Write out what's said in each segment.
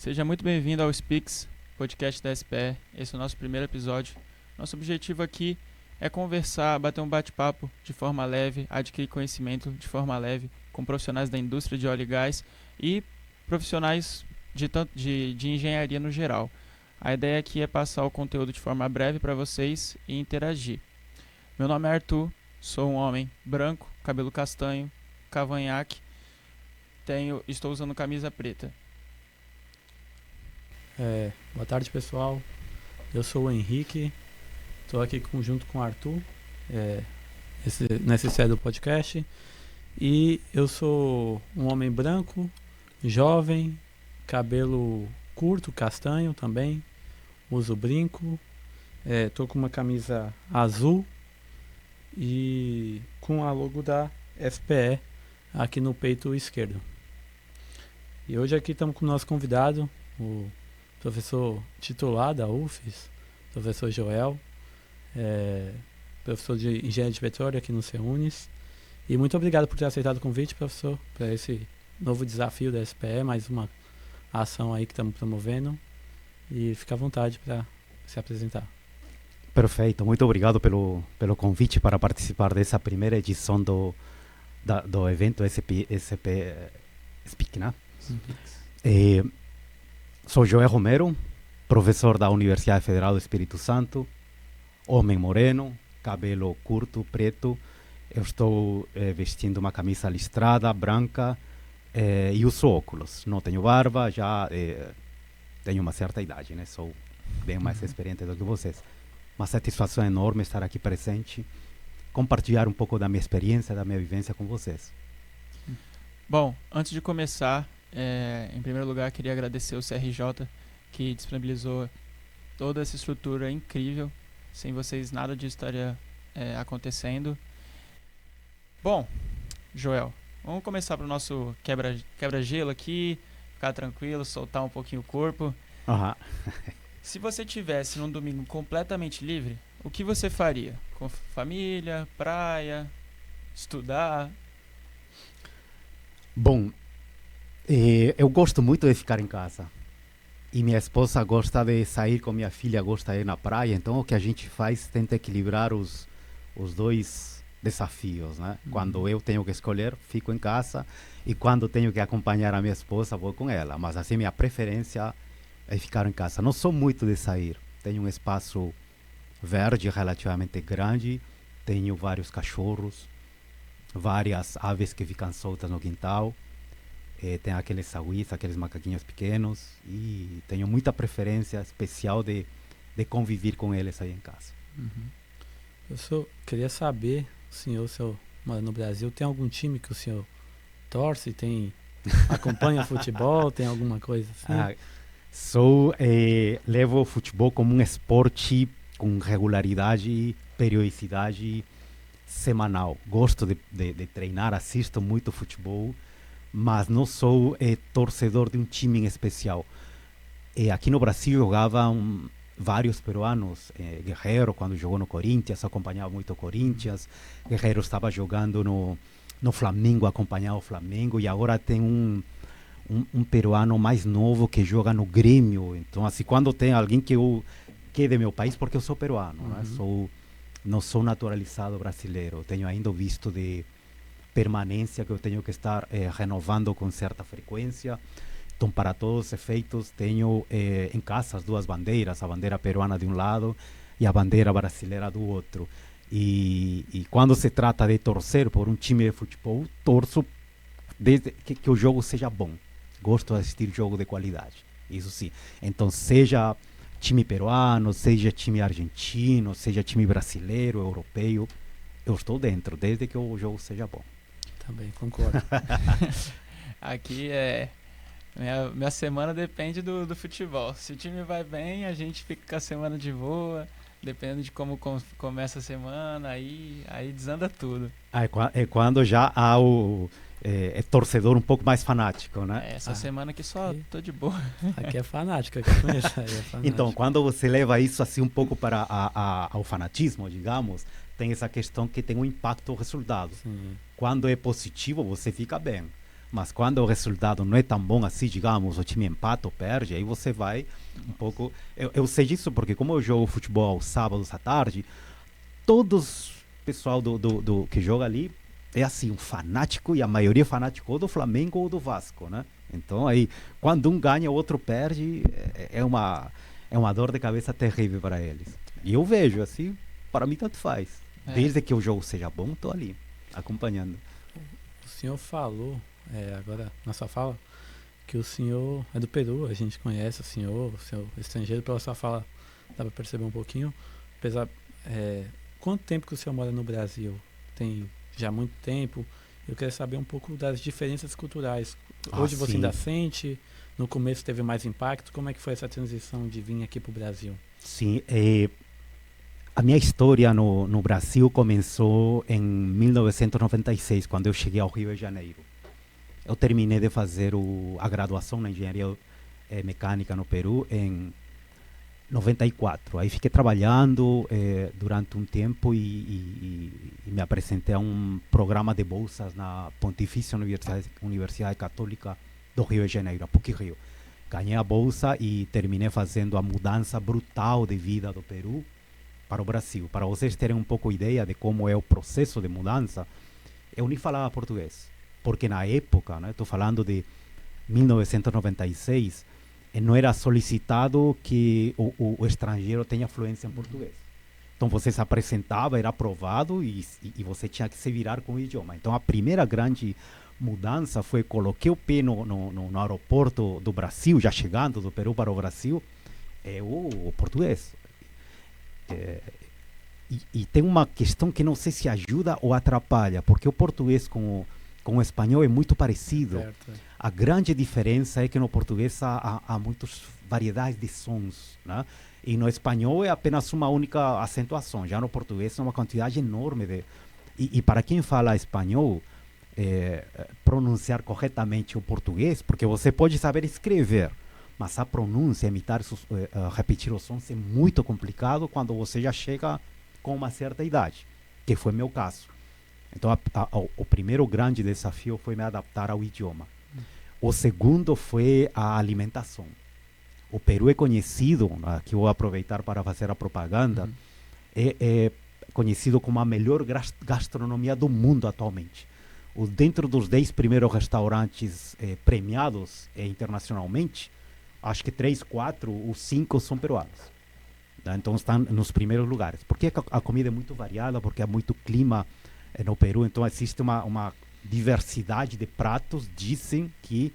Seja muito bem-vindo ao Speaks, podcast da SPE. Esse é o nosso primeiro episódio. Nosso objetivo aqui é conversar, bater um bate-papo de forma leve, adquirir conhecimento de forma leve com profissionais da indústria de óleo e gás e profissionais de engenharia no geral. A ideia aqui é passar o conteúdo de forma breve para vocês e interagir. Meu nome é Arthur, sou um homem branco, cabelo castanho, cavanhaque, estou usando camisa preta. Boa tarde, pessoal. Eu sou o Henrique, estou aqui junto com o Arthur, nessa série do podcast. E eu sou um homem branco, jovem, cabelo curto, castanho também, uso brinco, estou com uma camisa azul e com a logo da SPE aqui no peito esquerdo. E hoje aqui estamos com o nosso convidado, o professor titular da UFES, professor Joel, professor de engenharia de petróleo aqui no CEUNES. E muito obrigado por ter aceitado o convite, professor, para esse novo desafio da SPE, mais uma ação aí que estamos promovendo. E fica à vontade para se apresentar. Perfeito, muito obrigado pelo convite para participar dessa primeira edição do evento SP Speak, né? Sou Joel Romero, professor da Universidade Federal do Espírito Santo, homem moreno, cabelo curto, preto. Eu estou vestindo uma camisa listrada, branca, e uso óculos. Não tenho barba, já tenho uma certa idade, né? Sou bem mais experiente do que vocês. Uma satisfação enorme estar aqui presente, compartilhar um pouco da minha experiência, da minha vivência com vocês. Bom, antes de começar, em primeiro lugar, queria agradecer ao CRJ, que disponibilizou toda essa estrutura incrível. Sem vocês, nada disso estaria acontecendo. Bom, Joel, vamos começar para o nosso quebra-gelo aqui, ficar tranquilo, soltar um pouquinho o corpo. Uhum. Se você tivesse num domingo completamente livre, o que você faria? Com família, praia, estudar? Bom, eu gosto muito de ficar em casa. E minha esposa gosta de sair com minha filha, gosta de ir na praia. Então o que a gente faz, tenta equilibrar os dois desafios, né? Quando eu tenho que escolher, fico em casa. E quando tenho que acompanhar a minha esposa, vou com ela. Mas assim, minha preferência é ficar em casa. Não sou muito de sair. Tenho um espaço verde relativamente grande. Tenho vários cachorros, várias aves que ficam soltas no quintal. Tem aqueles saguis, aqueles macaquinhos pequenos. E tenho muita preferência especial de conviver com eles aí em casa. Eu queria saber, o senhor mora no Brasil, tem algum time que o senhor torce? Acompanha futebol? Tem alguma coisa assim? Levo o futebol como um esporte com regularidade e periodicidade semanal. Gosto de treinar, assisto muito futebol, mas não sou torcedor de um time em especial. Aqui no Brasil jogavam vários peruanos. Guerreiro, quando jogou no Corinthians, acompanhava muito o Corinthians. Guerreiro estava jogando no Flamengo, acompanhava o Flamengo. E agora tem um peruano mais novo que joga no Grêmio. Então, assim, quando tem alguém que é de meu país, porque eu sou peruano, né? Não sou naturalizado brasileiro. Tenho ainda o visto de permanência que eu tenho que estar renovando com certa frequência. Então, para todos os efeitos, tenho em casa as duas bandeiras, a bandeira peruana de um lado e a bandeira brasileira do outro. E quando se trata de torcer por um time de futebol, torço desde que o jogo seja bom. Gosto de assistir jogo de qualidade, isso sim. Então, seja time peruano, seja time argentino, seja time brasileiro, europeu, eu estou dentro, desde que o jogo seja bom. Também concordo. Aqui minha semana depende do futebol. Se o time vai bem, a gente fica com a semana de boa. Dependendo de como começa a semana, aí desanda tudo. É quando já há o torcedor um pouco mais fanático, né? Essa semana aqui só tô de boa. Aqui é fanático, aqui é fanático. Então, quando você leva isso assim um pouco para ao fanatismo, digamos, tem essa questão que tem um impacto no resultado. Sim. Quando é positivo, você fica bem. Mas quando o resultado não é tão bom assim, digamos, o time empata ou perde, aí você vai um pouco... Eu sei disso porque como eu jogo futebol aos sábados à tarde, todos pessoal do que joga ali é assim, um fanático, e a maioria é fanático ou do Flamengo ou do Vasco, né? Então aí, quando um ganha, o outro perde, é uma dor de cabeça terrível para eles. E eu vejo, assim, para mim tanto faz. Desde que o jogo seja bom, estou ali, acompanhando. O senhor falou, agora na sua fala, que o senhor é do Peru, a gente conhece o senhor estrangeiro, pela sua fala dá para perceber um pouquinho. Apesar, quanto tempo que o senhor mora no Brasil? Tem já muito tempo. Eu queria saber um pouco das diferenças culturais. Hoje você ainda sente? No começo teve mais impacto? Como é que foi essa transição de vir aqui para o Brasil? Sim, a minha história no Brasil começou em 1996, quando eu cheguei ao Rio de Janeiro. Eu terminei de fazer a graduação na engenharia mecânica no Peru em 94. Aí fiquei trabalhando durante um tempo e me apresentei a um programa de bolsas na Pontifícia Universidade Católica do Rio de Janeiro, a PUC-Rio. Ganhei a bolsa e terminei fazendo a mudança brutal de vida do Peru para o Brasil. Para vocês terem um pouco ideia de como é o processo de mudança, eu nem falava português, porque na época, estou falando de 1996, não era solicitado que o estrangeiro tenha fluência em português. Então você se apresentava, era aprovado e você tinha que se virar com o idioma. Então a primeira grande mudança foi coloquei o pé no aeroporto do Brasil, já chegando do Peru para o Brasil, o português. E tem uma questão que não sei se ajuda ou atrapalha, porque o português com o espanhol é muito parecido. Certo. A grande diferença é que no português há muitas variedades de sons, né? E no espanhol é apenas uma única acentuação. Já no português é uma quantidade enorme de... E para quem fala espanhol, pronunciar corretamente o português, porque você pode saber escrever, mas a pronúncia, repetir os sons é muito complicado quando você já chega com uma certa idade, que foi meu caso. Então, o primeiro grande desafio foi me adaptar ao idioma. O segundo foi a alimentação. O Peru é conhecido, que eu vou aproveitar para fazer a propaganda, é conhecido como a melhor gastronomia do mundo atualmente. Dentro dos 10 primeiros restaurantes premiados internacionalmente, acho que 3, 4 ou 5 são peruanos. Então estão nos primeiros lugares. Porque a comida é muito variada, porque há muito clima no Peru, então existe uma diversidade de pratos. Dizem que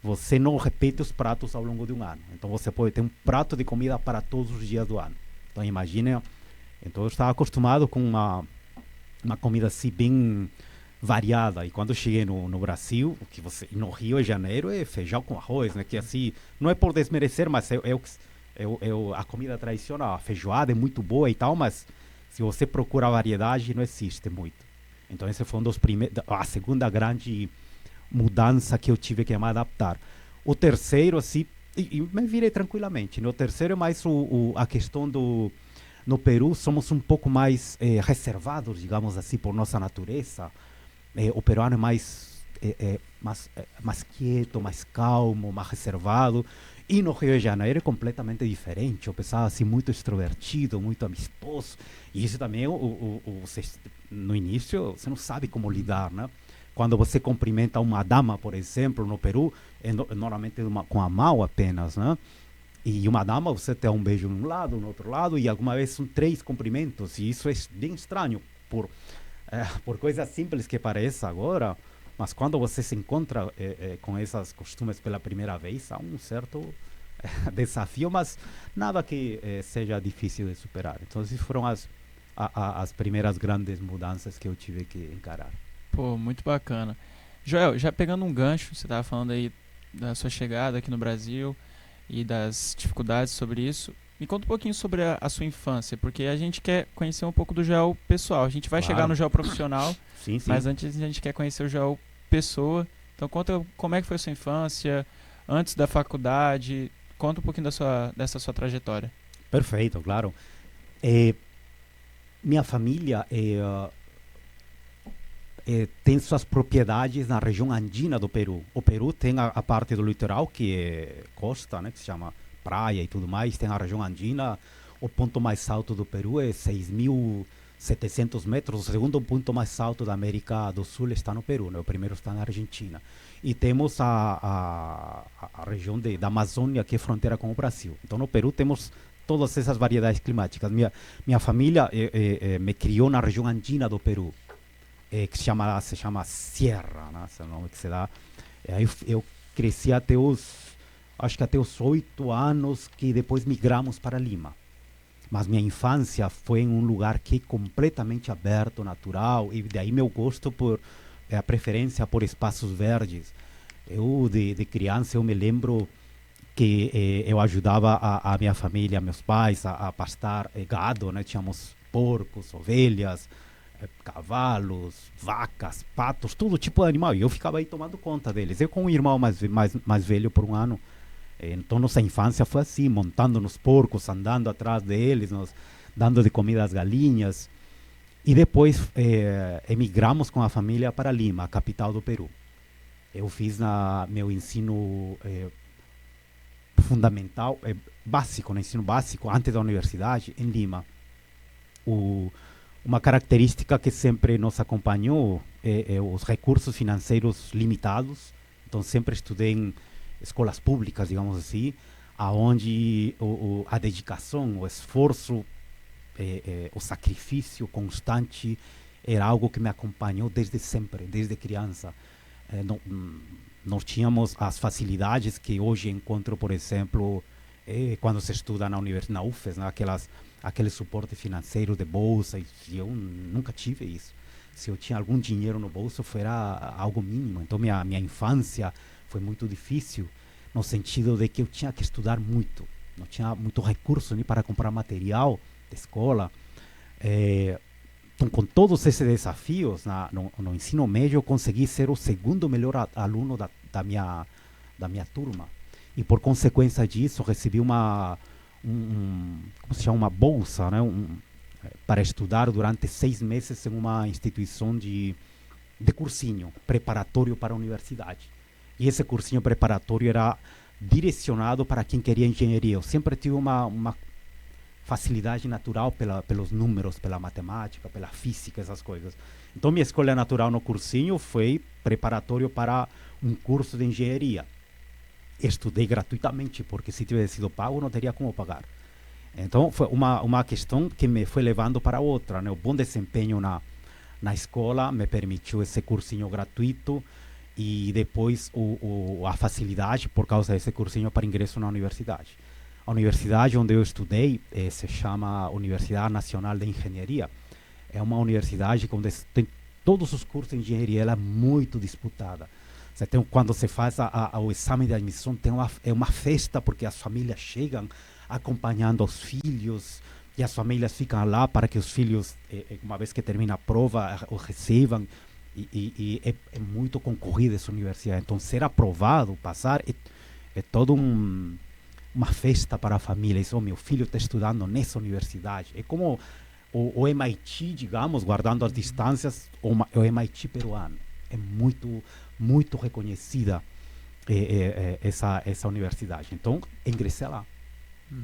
você não repete os pratos ao longo de um ano. Então você pode ter um prato de comida para todos os dias do ano. Então imagine, então eu estava acostumado com uma comida assim bem variada. E quando eu cheguei no Brasil, no Rio de Janeiro é feijão com arroz, né? Que assim, não é por desmerecer, mas a comida tradicional. A feijoada é muito boa e tal, mas se você procura variedade, não existe muito. Então esse foi a segunda grande mudança que eu tive que me adaptar. O terceiro, assim, e me virei tranquilamente. No terceiro é mais a questão no Peru, somos um pouco mais reservados, digamos assim, por nossa natureza. O peruano é mais quieto, mais calmo, mais reservado. E no Rio de Janeiro é completamente diferente. O pessoal assim, muito extrovertido, muito amistoso. E isso também, no início, você não sabe como lidar, né? Quando você cumprimenta uma dama, por exemplo, no Peru, normalmente com a mão apenas, né? E uma dama, você tem um beijo num lado, no outro lado, e alguma vez são 3 cumprimentos. E isso é bem estranho, por coisas simples que pareça agora. Mas quando você se encontra com esses costumes pela primeira vez, há um certo desafio, mas nada que seja difícil de superar. Então, essas foram as primeiras grandes mudanças que eu tive que encarar. Pô, muito bacana. Joel, já pegando um gancho, você estava falando aí da sua chegada aqui no Brasil e das dificuldades sobre isso. Me conta um pouquinho sobre a sua infância, porque a gente quer conhecer um pouco do Joel pessoal. A gente vai chegar no Joel profissional, sim. Mas antes a gente quer conhecer o Joel pessoa. Então conta como é que foi a sua infância, antes da faculdade, conta um pouquinho dessa sua trajetória. Perfeito, claro. Minha família tem suas propriedades na região andina do Peru. O Peru tem a parte do litoral, que é costa, né, que se chama praia e tudo mais. Tem a região andina. O ponto mais alto do Peru é 6.700 metros. O segundo ponto mais alto da América do Sul está no Peru, né? O primeiro está na Argentina. E temos a região da Amazônia, que é fronteira com o Brasil. Então, no Peru temos todas essas variedades climáticas. Minha família me criou na região andina do Peru, que se chama Sierra, né? Esse é o nome que se dá. Aí eu cresci acho que até os 8 anos, que depois migramos para Lima. Mas minha infância foi em um lugar que é completamente aberto, natural, e daí meu gosto a preferência por espaços verdes. Eu, de criança, eu me lembro que eu ajudava a minha família, meus pais, a pastar gado, né? Tínhamos porcos, ovelhas, cavalos, vacas, patos, todo tipo de animal. E eu ficava aí tomando conta deles. Eu com um irmão mais velho por um ano. Então nossa infância foi assim, montando nos porcos, andando atrás deles, dando de comida às galinhas. E depois emigramos com a família para Lima, a capital do Peru. Eu fiz meu ensino fundamental, básico, no ensino básico, antes da universidade, em Lima. Uma característica que sempre nos acompanhou é os recursos financeiros limitados. Então sempre estudei em escolas públicas, digamos assim, aonde a dedicação, o esforço, o sacrifício constante era algo que me acompanhou desde sempre, desde criança. Nós tínhamos as facilidades que hoje encontro, por exemplo, quando se estuda na UFES, né? Aquele suporte financeiro de bolsa, e eu nunca tive isso. Se eu tinha algum dinheiro no bolso, foi algo mínimo. Então minha infância foi muito difícil, no sentido de que eu tinha que estudar muito. Não tinha muito recurso nem para comprar material de escola. Então, com todos esses desafios, no ensino médio, eu consegui ser o segundo melhor aluno da minha turma. E, por consequência disso, recebi como se chama, uma bolsa, né? Para estudar durante 6 meses em uma instituição de cursinho preparatório para a universidade. E esse cursinho preparatório era direcionado para quem queria engenharia. Eu sempre tive uma facilidade natural pelos números, pela matemática, pela física, essas coisas. Então minha escolha natural no cursinho foi preparatório para um curso de engenharia. Estudei gratuitamente, porque se tivesse sido pago, não teria como pagar. Então foi uma questão que me foi levando para outra, né? O bom desempenho na escola me permitiu esse cursinho gratuito, e depois a facilidade por causa desse cursinho para ingresso na universidade. A universidade onde eu estudei se chama Universidade Nacional de Engenharia. É uma universidade onde tem todos os cursos de engenharia. Ela é muito disputada. Quando se faz o exame de admissão, é uma festa, porque as famílias chegam acompanhando os filhos, e as famílias ficam lá para que os filhos, uma vez que termina a prova, o recebam. E é muito concorrida essa universidade. Então, ser aprovado, passar, é toda uma festa para a família. Isso, meu filho está estudando nessa universidade. É como o MIT, digamos, guardando as distâncias, o MIT peruano. É muito, muito reconhecida essa universidade. Então, ingressei lá.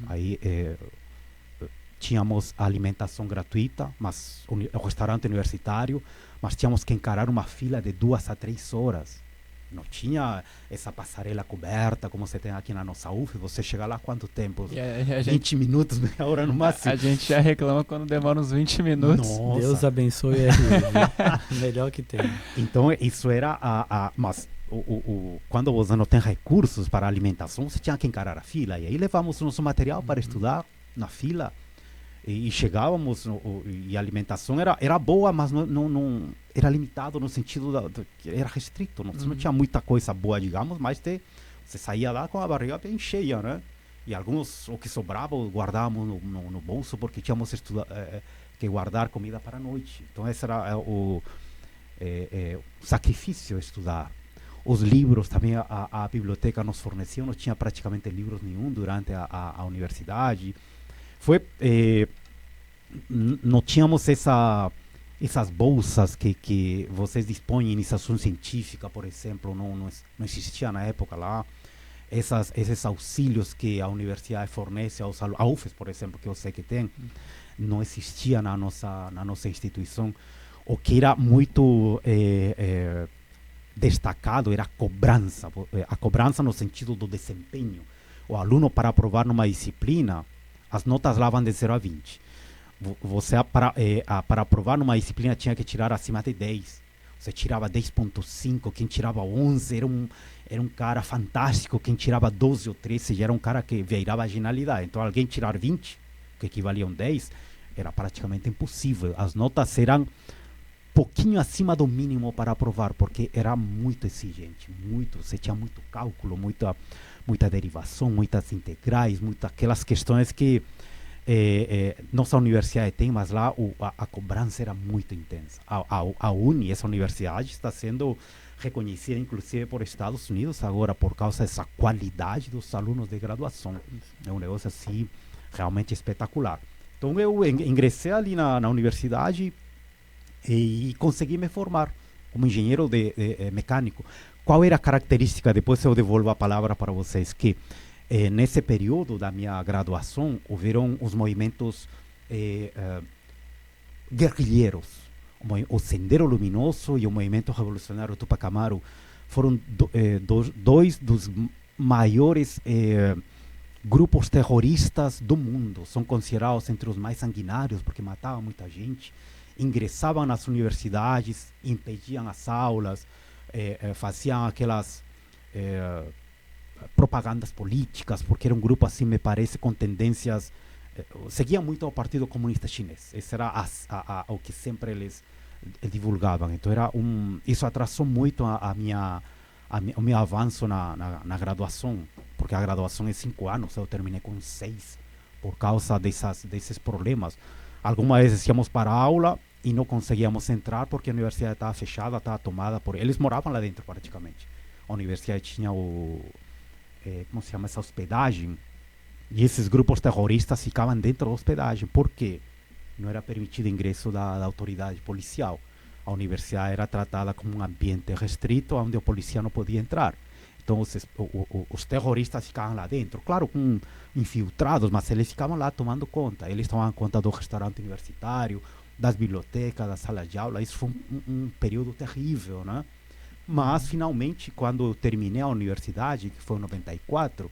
Aí tínhamos alimentação gratuita, mas o restaurante universitário, mas tínhamos que encarar uma fila de 2 a 3 horas. Não tinha essa passarela coberta como você tem aqui na nossa UF. Você chega lá quanto tempo? 20 minutos, meia hora no máximo. A gente já reclama quando demora uns 20 minutos. Nossa. Deus abençoe a melhor que tem. Então isso era mas quando você não tem recursos para alimentação, você tinha que encarar a fila. E aí levamos nosso material para estudar na fila. E chegávamos, e a alimentação era boa, mas não era limitado no sentido que era restrito. Não tinha muita coisa boa, digamos, mas você saía lá com a barriga bem cheia, né? E alguns, o que sobrava, guardávamos no bolso, porque tínhamos que guardar comida para a noite. Então esse era o sacrifício estudar. Os livros também, a biblioteca nos fornecia, não tinha praticamente livros nenhum durante a universidade. Não tínhamos essas bolsas que vocês dispõem em iniciação científica, por exemplo, não existia na época lá. Esses auxílios que a universidade fornece aos alunos, a UFES, por exemplo, que eu sei que tem, não existia na nossa instituição. O que era muito destacado era a cobrança no sentido do desempenho. O aluno, para aprovar numa disciplina, as notas lá vão de 0 a 20. Você, para aprovar numa disciplina, tinha que tirar acima de 10. Você tirava 10.5, quem tirava 11 era um cara fantástico, quem tirava 12 ou 13 já era um cara que virava a genialidade. Então, alguém tirar 20, que equivalia a um 10, era praticamente impossível. As notas eram pouquinho acima do mínimo para aprovar, porque era muito exigente, você tinha muito cálculo, muita derivação, muitas integrais, aquelas questões que nossa universidade tem, mas lá a cobrança era muito intensa. A UNI, essa universidade, está sendo reconhecida inclusive por Estados Unidos agora por causa dessa qualidade dos alunos de graduação. É um negócio assim realmente espetacular. Então eu ingressei ali na universidade e consegui me formar como engenheiro mecânico. Qual era a característica? Depois eu devolvo a palavra para vocês, que nesse período da minha graduação houveram os movimentos guerrilheiros. O Sendero Luminoso e o Movimento Revolucionário Tupac Amaru foram dois dos maiores grupos terroristas do mundo. São considerados entre os mais sanguinários porque matavam muita gente, ingressavam nas universidades, impediam as aulas, faziam aquelas propagandas políticas, porque era um grupo assim, me parece, com tendências, seguia muito ao Partido Comunista Chinês. Esse era o que sempre eles divulgavam. Então isso atrasou muito o meu avanço na graduação, porque a graduação é 5 anos, eu terminei com 6 por causa desses problemas. Algumas vezes íamos para a aula e não conseguíamos entrar porque a universidade estava fechada, estava tomada por... Eles moravam lá dentro praticamente. A universidade tinha como se chama essa hospedagem, e esses grupos terroristas ficavam dentro da hospedagem. Por quê? Não era permitido ingresso da autoridade policial. A universidade era tratada como um ambiente restrito onde o polícia não podia entrar. Então os terroristas ficavam lá dentro, claro, com infiltrados, mas eles ficavam lá tomando conta. Eles tomavam conta do restaurante universitário, das bibliotecas, das salas de aula. Isso foi um período terrível, né? Mas finalmente, quando eu terminei a universidade, que foi em 94,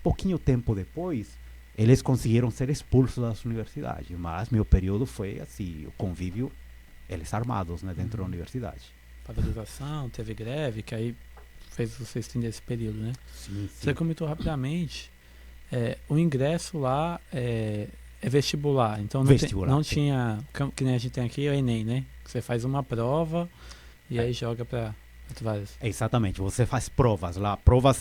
pouquinho tempo depois, eles conseguiram ser expulsos das universidades. Mas meu período foi assim, o convívio, eles armados, né, dentro da universidade. Paralisação, teve greve, que aí fez você estender esse período, né? Sim. Você comentou rapidamente, o ingresso lá é vestibular, então não tinha, que nem a gente tem aqui, é o Enem, né? Você faz uma prova e aí joga para várias. Exatamente, você faz provas lá, provas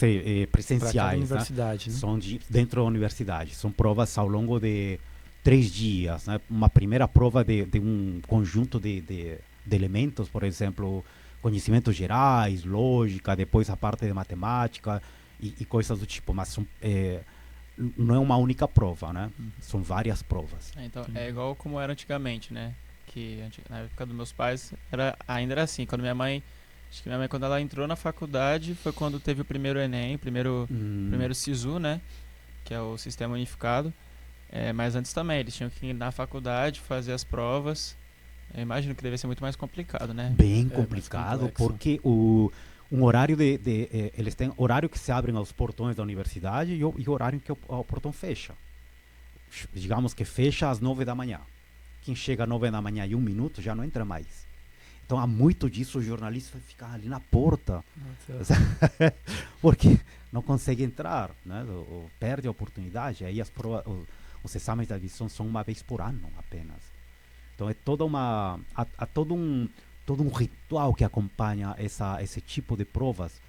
presenciais, universidade, né? São dentro da universidade, são provas ao longo de 3 dias, né? Uma primeira prova de um conjunto de elementos, por exemplo, conhecimentos gerais, lógica, depois a parte de matemática e coisas do tipo, mas não é uma única prova, né? São várias provas. Então, é igual como era antigamente, né? Que na época dos meus pais ainda era assim. Quando acho que minha mãe, quando ela entrou na faculdade, foi quando teve o primeiro Enem, primeiro SISU, né? Que é o Sistema Unificado. Mas antes também, eles tinham que ir na faculdade, fazer as provas. Eu imagino que deve ser muito mais complicado, né? Bem complicado, porque um horário eles têm horário que se abrem aos portões da universidade e o horário em que o portão fecha. Digamos que fecha às 9 da manhã. Quem chega às 9 da manhã e 1 minuto já não entra mais. Então há muito disso, os jornalistas ficam ali na porta, porque não consegue entrar, né? Perde a oportunidade. Aí as provas, os exames de admissão são uma vez por ano apenas. Então é toda há todo um ritual que acompanha esse tipo de provas.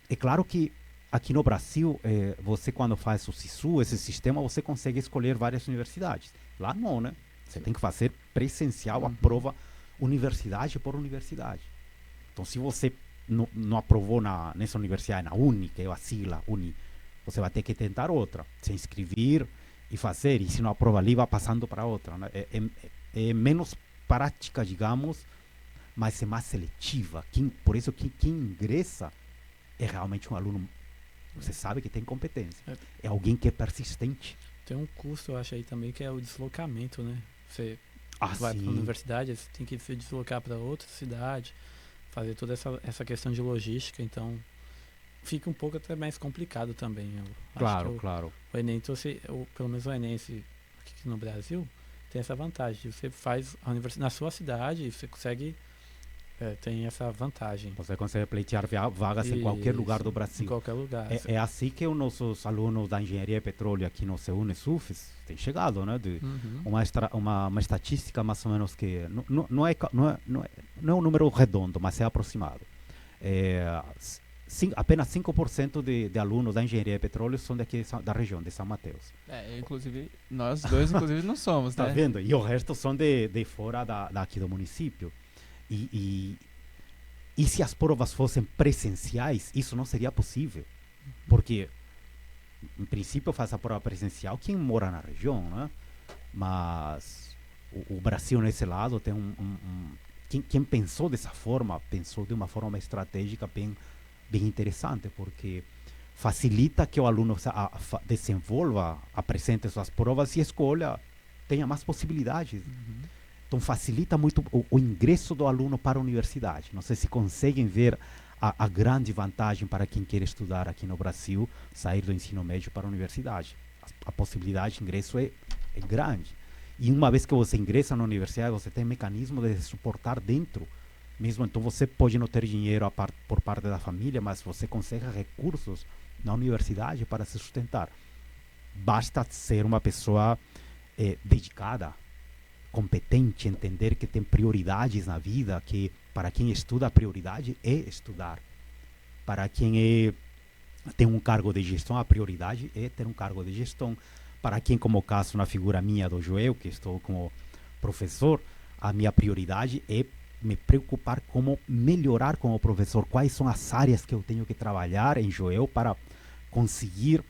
É claro que aqui no Brasil, você quando faz o SISU, esse sistema, você consegue escolher várias universidades. Lá não, né? Você tem que fazer presencial a prova universidade por universidade. Então, se você não aprovou nessa universidade, na UNI, que é a sigla UNI, você vai ter que tentar outra, se inscrever e fazer. E se não aprova ali, vai passando para outra, né? É menos prática, digamos, mas é mais seletiva. Por isso que quem ingressa é realmente um aluno, você sabe que tem competência. É alguém que é persistente. Tem um custo, eu acho aí também, que é o deslocamento, né? Você vai sim. para a universidade, você tem que se deslocar para outra cidade, fazer toda essa questão de logística, então fica um pouco até mais complicado também. Claro, claro. O Enem, então, pelo menos o Enem aqui no Brasil, tem essa vantagem. Você faz a universidade na sua cidade e você consegue, tem essa vantagem. Você consegue pleitear vagas em qualquer lugar do Brasil. Em qualquer lugar. É assim que os nossos alunos da engenharia de petróleo aqui no CEUN SUFES têm chegado, né? Uma estatística mais ou menos que não é um número redondo, mas é aproximado. Apenas 5% de alunos da engenharia de petróleo são daqui da região de São Mateus. Inclusive, nós dois não somos, né? Tá vendo? E o resto são de fora daqui do município. E se as provas fossem presenciais, isso não seria possível. Porque, em princípio, faz a prova presencial quem mora na região, né? Mas o Brasil, nesse lado, tem quem pensou dessa forma, pensou de uma forma estratégica bem interessante, porque facilita que o aluno desenvolva, apresente suas provas e escolha, tenha mais possibilidades. Então facilita muito o ingresso do aluno para a universidade. Não sei se conseguem ver a grande vantagem para quem quer estudar aqui no Brasil, sair do ensino médio para a universidade. A possibilidade de ingresso é grande. E uma vez que você ingressa na universidade, você tem mecanismo de suportar dentro. Mesmo então você pode não ter dinheiro por parte da família, mas você consegue recursos na universidade para se sustentar. Basta ser uma pessoa dedicada, competente, entender que tem prioridades na vida, que para quem estuda a prioridade é estudar. Para quem tem um cargo de gestão, a prioridade é ter um cargo de gestão. Para quem, como o caso na figura minha do Joel, que estou como professor, a minha prioridade é me preocupar como melhorar como professor, quais são as áreas que eu tenho que trabalhar em Joel para conseguir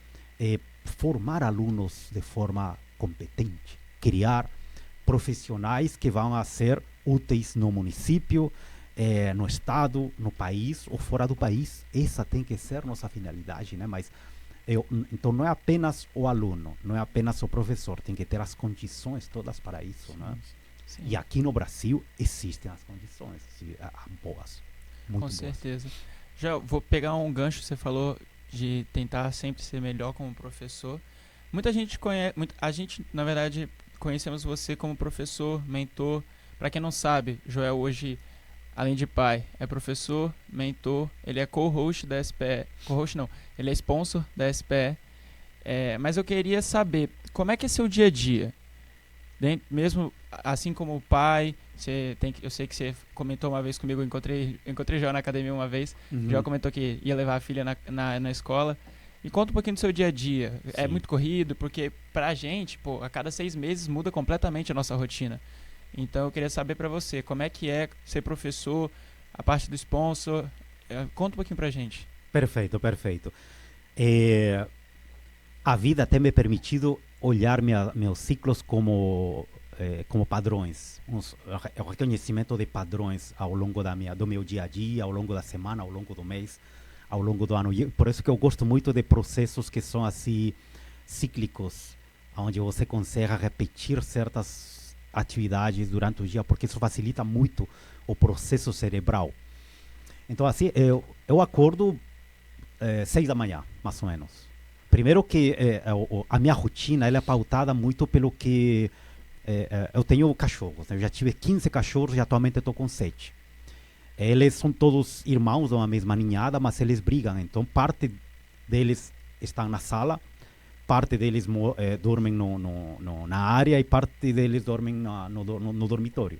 formar alunos de forma competente, criar profissionais que vão a ser úteis no município, no estado, no país ou fora do país. Essa tem que ser nossa finalidade, né? Mas então não é apenas o aluno, não é apenas o professor, tem que ter as condições todas para isso, né? Sim. E aqui no Brasil existem as condições boas, muito boas. Com certeza. Já vou pegar um gancho que você falou de tentar sempre ser melhor como professor. Muita gente conhece, a gente na verdade conhecemos você como professor, mentor. Para quem não sabe, Joel hoje, além de pai, é professor, mentor, ele é co-host da SPE. Co-host não, ele é sponsor da SPE. Mas eu queria saber, como é que é seu dia a dia? Mesmo assim como o pai, eu sei que você comentou uma vez comigo, eu encontrei Joel na academia uma vez, Joel comentou que ia levar a filha na escola. Me conta um pouquinho do seu dia a dia. Sim. É muito corrido, porque pra gente, a cada 6 meses muda completamente a nossa rotina. Então eu queria saber pra você, como é que é ser professor, a parte do sponsor. Conta um pouquinho pra gente. Perfeito. A vida tem me permitido olhar meus ciclos como padrões. O reconhecimento de padrões ao longo do meu dia a dia, ao longo da semana, ao longo do mês, ao longo do ano. E por isso que eu gosto muito de processos que são assim cíclicos, onde você consegue repetir certas atividades durante o dia, porque isso facilita muito o processo cerebral. Então assim, eu acordo 6 da manhã, mais ou menos. Primeiro que a minha rotina ela é pautada muito pelo que eu tenho cachorros. Eu já tive 15 cachorros e atualmente estou com 7. Eles são todos irmãos de uma mesma ninhada, mas eles brigam. Então, parte deles estão na sala, parte deles dormem na área e parte deles dormem no dormitório.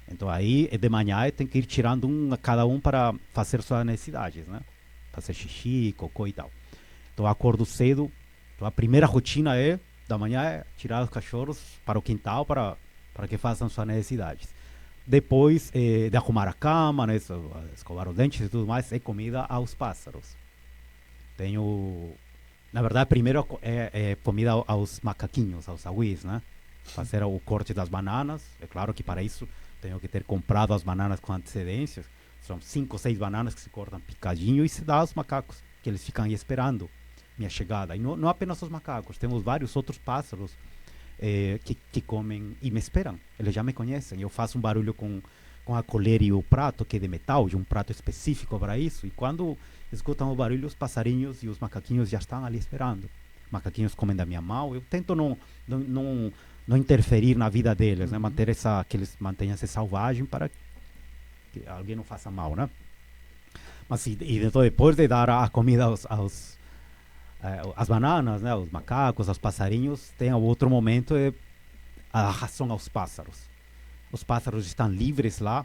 Então, aí, de manhã, eu tenho que ir tirando cada um para fazer suas necessidades, né? Fazer xixi, cocô e tal. Então, eu acordo cedo. Então, a primeira rotina da manhã é tirar os cachorros para o quintal para que façam suas necessidades. Depois de arrumar a cama, né, escovar os dentes e tudo mais, é comida aos pássaros. Na verdade, primeiro é comida aos macaquinhos, aos aguis, né? Fazer o corte das bananas. É claro que para isso tenho que ter comprado as bananas com antecedência. São 5 ou 6 bananas que se cortam picadinho e se dá aos macacos, que eles ficam aí esperando minha chegada. E não apenas os macacos, temos vários outros pássaros que comem e me esperam. Eles já me conhecem. Eu faço um barulho com a colher e o prato, que é de metal, de um prato específico para isso. E quando escutam o barulho, os passarinhos e os macaquinhos já estão ali esperando. Macaquinhos comem da minha mão. Eu tento não interferir na vida deles, né? Manter que eles mantenham-se selvagem para que alguém não faça mal, né? Mas então, depois de dar a comida às bananas, né, aos macacos, aos passarinhos, tem outro momento, a ração aos pássaros. Os pássaros estão livres lá,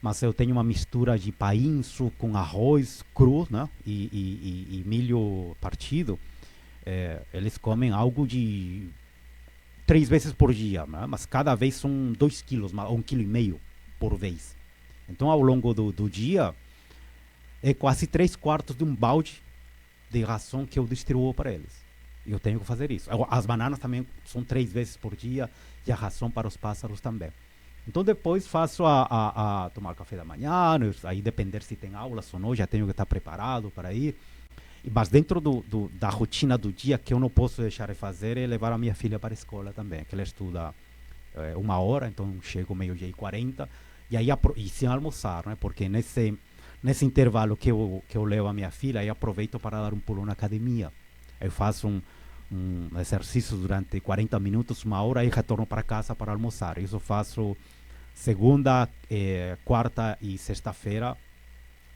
mas eu tenho uma mistura de painço com arroz cru, né, e milho partido. Eles comem algo de 3 vezes por dia, né, mas cada vez são 2 quilos, 1,5 kg por vez. Então, ao longo do dia, é quase 3/4 de um balde de ração que eu distribuo para eles. Eu tenho que fazer isso. As bananas também são 3 vezes por dia e a ração para os pássaros também. Então depois faço a tomar café da manhã, aí depender se tem aulas ou não, já tenho que estar preparado para ir. Mas dentro da rotina do dia, que eu não posso deixar de fazer é levar a minha filha para a escola também, que ela estuda 1 hora, então chego 12:40, e aí e sem almoçar, né? Porque nesse intervalo que eu levo a minha filha, aí aproveito para dar um pulo na academia. Eu faço um exercício durante 40 minutos, 1 hora, e retorno para casa para almoçar. Isso faço segunda, quarta e sexta-feira,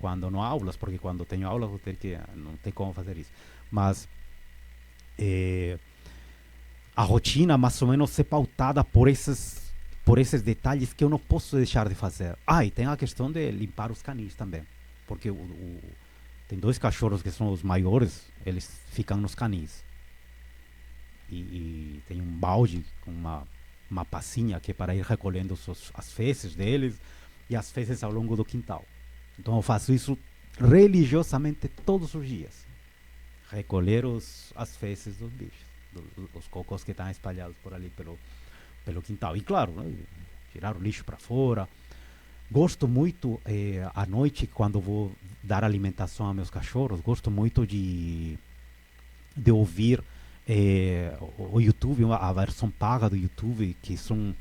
quando não há aulas, porque quando tenho aulas não tem como fazer isso. Mas a rotina mais ou menos é pautada por esses detalhes que eu não posso deixar de fazer. E tem a questão de limpar os canis também, porque tem 2 cachorros que são os maiores, eles ficam nos canis. E tem um balde com uma passinha que é para ir recolhendo as fezes deles e as fezes ao longo do quintal. Então eu faço isso religiosamente todos os dias. Recolher as fezes dos bichos, os cocôs que estão espalhados por ali pelo quintal. E claro, né, tirar o lixo para fora. Gosto muito, à noite, quando vou dar alimentação a meus cachorros, gosto muito de ouvir o YouTube, a versão paga do YouTube, que são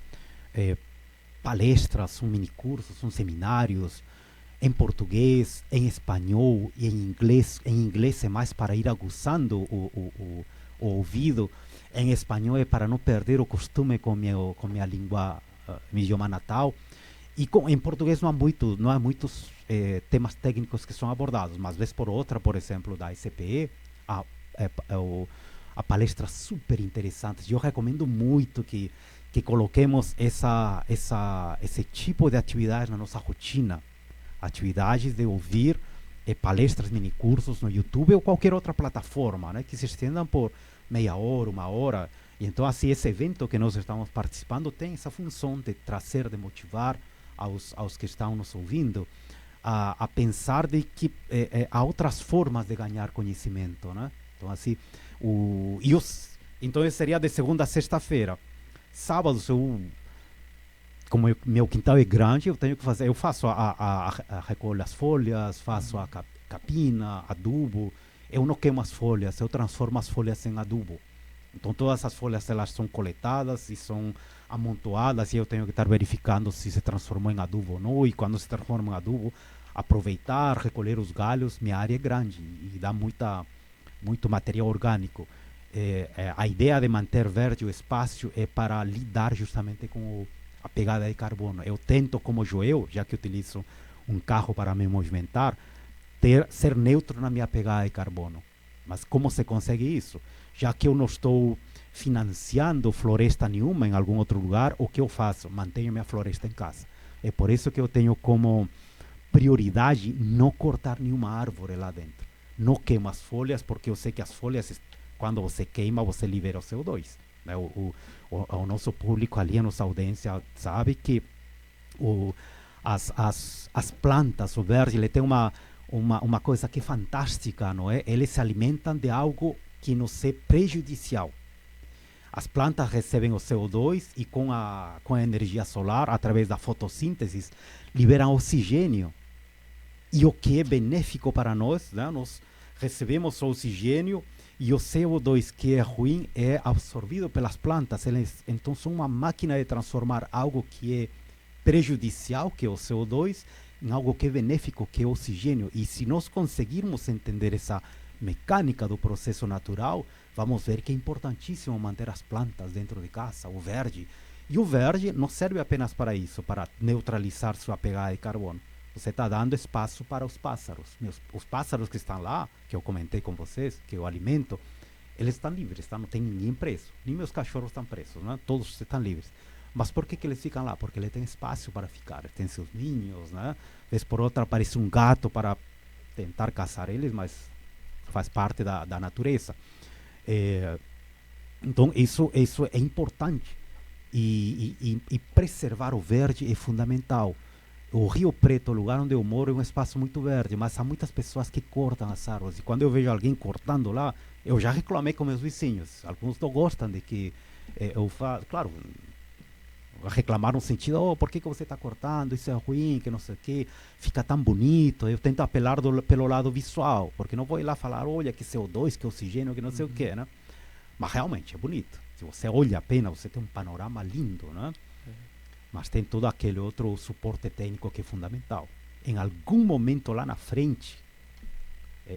palestras, são minicursos, são seminários em português, em espanhol e em inglês. Em inglês é mais para ir aguçando o ouvido. Em espanhol é para não perder o costume com minha língua, meu idioma natal. E em português não há muitos temas técnicos que são abordados, mas vez por outra, por exemplo, da SPE, há palestras super interessantes. Eu recomendo muito que coloquemos esse tipo de atividades na nossa rotina. Atividades de ouvir palestras, minicursos no YouTube ou qualquer outra plataforma, né, que se estendam por meia hora, 1 hora. E então, assim, esse evento que nós estamos participando tem essa função de trazer, de motivar aos que estão nos ouvindo a pensar de que há outras formas de ganhar conhecimento, né? Então, assim, então seria de segunda a sexta-feira. Sábado, como meu quintal é grande, eu faço recolho as folhas, faço a capina, adubo. Eu não queimo as folhas, eu transformo as folhas em adubo. Então todas as folhas elas são coletadas e são amontoadas, e eu tenho que estar verificando se se transformou em adubo ou não. E quando se transforma em adubo, aproveitar, recolher os galhos. Minha área é grande e dá muito material orgânico. A ideia de manter verde o espaço é para lidar justamente com a pegada de carbono. Eu tento, como Joel, já que utilizo um carro para me movimentar, ser neutro na minha pegada de carbono. Mas como se consegue isso? Já que eu não estou financiando floresta nenhuma em algum outro lugar, o que eu faço? Mantenho minha floresta em casa. É por isso que eu tenho como prioridade não cortar nenhuma árvore lá dentro. Não queimo as folhas, porque eu sei que as folhas, quando você queima, você libera o CO2. Né? O nosso público ali, a nossa audiência, sabe que as plantas, o verde, ele tem uma coisa que é fantástica, não é? Eles se alimentam de algo que nos é prejudicial. As plantas recebem o CO2 e com a energia solar, através da fotossíntese, liberam oxigênio. E o que é benéfico para nós, né? Nós recebemos o oxigênio e o CO2 que é ruim é absorvido pelas plantas. Eles, então são uma máquina de transformar algo que é prejudicial, que é o CO2, em algo que é benéfico, que é o oxigênio. E se nós conseguirmos entender essa mecânica do processo natural, vamos ver que é importantíssimo manter as plantas dentro de casa, o verde. E o verde não serve apenas para isso, para neutralizar sua pegada de carbono. Você está dando espaço para os pássaros. Os pássaros que estão lá, que eu comentei com vocês, que eu alimento, eles estão livres, não tem ninguém preso. Nem meus cachorros estão presos, né? Todos estão livres. Mas por que eles ficam lá? Porque ele tem espaço para ficar, tem seus ninhos, né? Vez por outra aparece um gato para tentar caçar eles, mas faz parte da natureza. Então isso é importante. E preservar o verde é fundamental. O Rio Preto, o lugar onde eu moro, é um espaço muito verde, mas há muitas pessoas que cortam as árvores. E quando eu vejo alguém cortando lá, eu já reclamei com meus vizinhos. Alguns não gostam de que eu faço. Claro, reclamar no sentido, por que você está cortando, isso é ruim, que não sei o quê, fica tão bonito. Eu tento apelar pelo lado visual, porque não vou ir lá falar, olha que CO2, que oxigênio, que não sei o quê, né? Mas realmente é bonito. Se você olha apenas, você tem um panorama lindo, né? Mas tem todo aquele outro suporte técnico que é fundamental. Em algum momento lá na frente,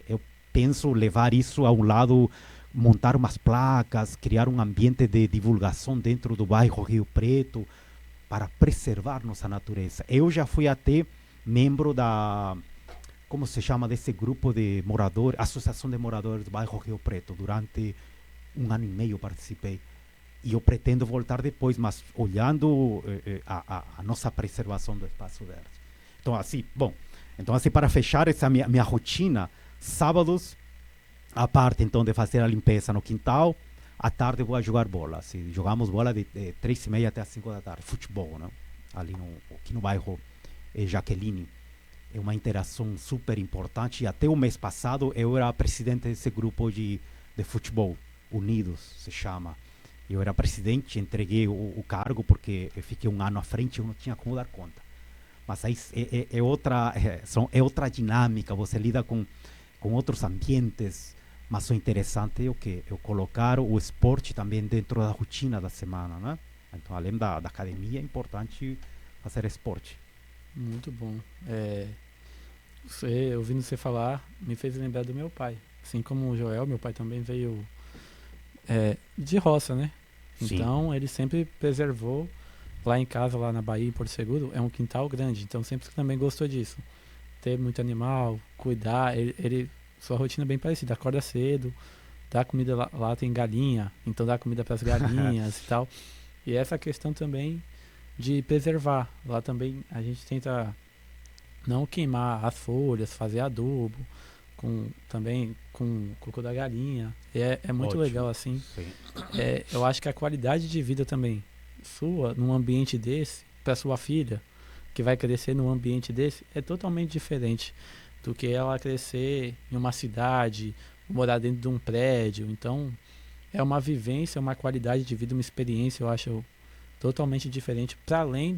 eu penso levar isso a um lado, montar umas placas, criar um ambiente de divulgação dentro do bairro Rio Preto para preservar nossa natureza. Eu já fui até membro da, como se chama, desse grupo de moradores, Associação de Moradores do bairro Rio Preto. Durante 1 ano e meio participei. E eu pretendo voltar depois, mas olhando a nossa preservação do espaço verde. Então assim, para fechar essa minha rotina, sábados, a parte então de fazer a limpeza no quintal, à tarde eu vou a jogar bola. Assim, jogamos bola de 3h30 até as 5 da tarde, futebol, né? Ali aqui no bairro Jaqueline. É uma interação super importante. E até o mês passado eu era presidente desse grupo de futebol, Unidos se chama. Eu era presidente, entreguei o cargo porque eu fiquei 1 ano à frente, eu não tinha como dar conta. Mas aí é outra dinâmica, você lida com outros ambientes, mas o interessante é o que? Eu colocar o esporte também dentro da rotina da semana, né? Então, além da academia, é importante fazer esporte. Muito bom. Ouvindo você falar, me fez lembrar do meu pai. Assim como o Joel, meu pai também veio de roça, né? Sim. Então, ele sempre preservou, lá em casa, lá na Bahia, em Porto Seguro, é um quintal grande, então sempre também gostou disso. Ter muito animal, cuidar, sua rotina é bem parecida, acorda cedo, dá comida, lá tem galinha, então dá comida para as galinhas e tal. E essa questão também de preservar, lá também a gente tenta não queimar as folhas, fazer adubo, também com cocô da galinha. É muito Ótimo. legal assim. Sim. Eu acho que a qualidade de vida também sua, num ambiente desse, para sua filha, que vai crescer num ambiente desse, é totalmente diferente do que ela crescer em uma cidade, morar dentro de um prédio. Então, é uma vivência, uma qualidade de vida, uma experiência, eu acho, totalmente diferente, para além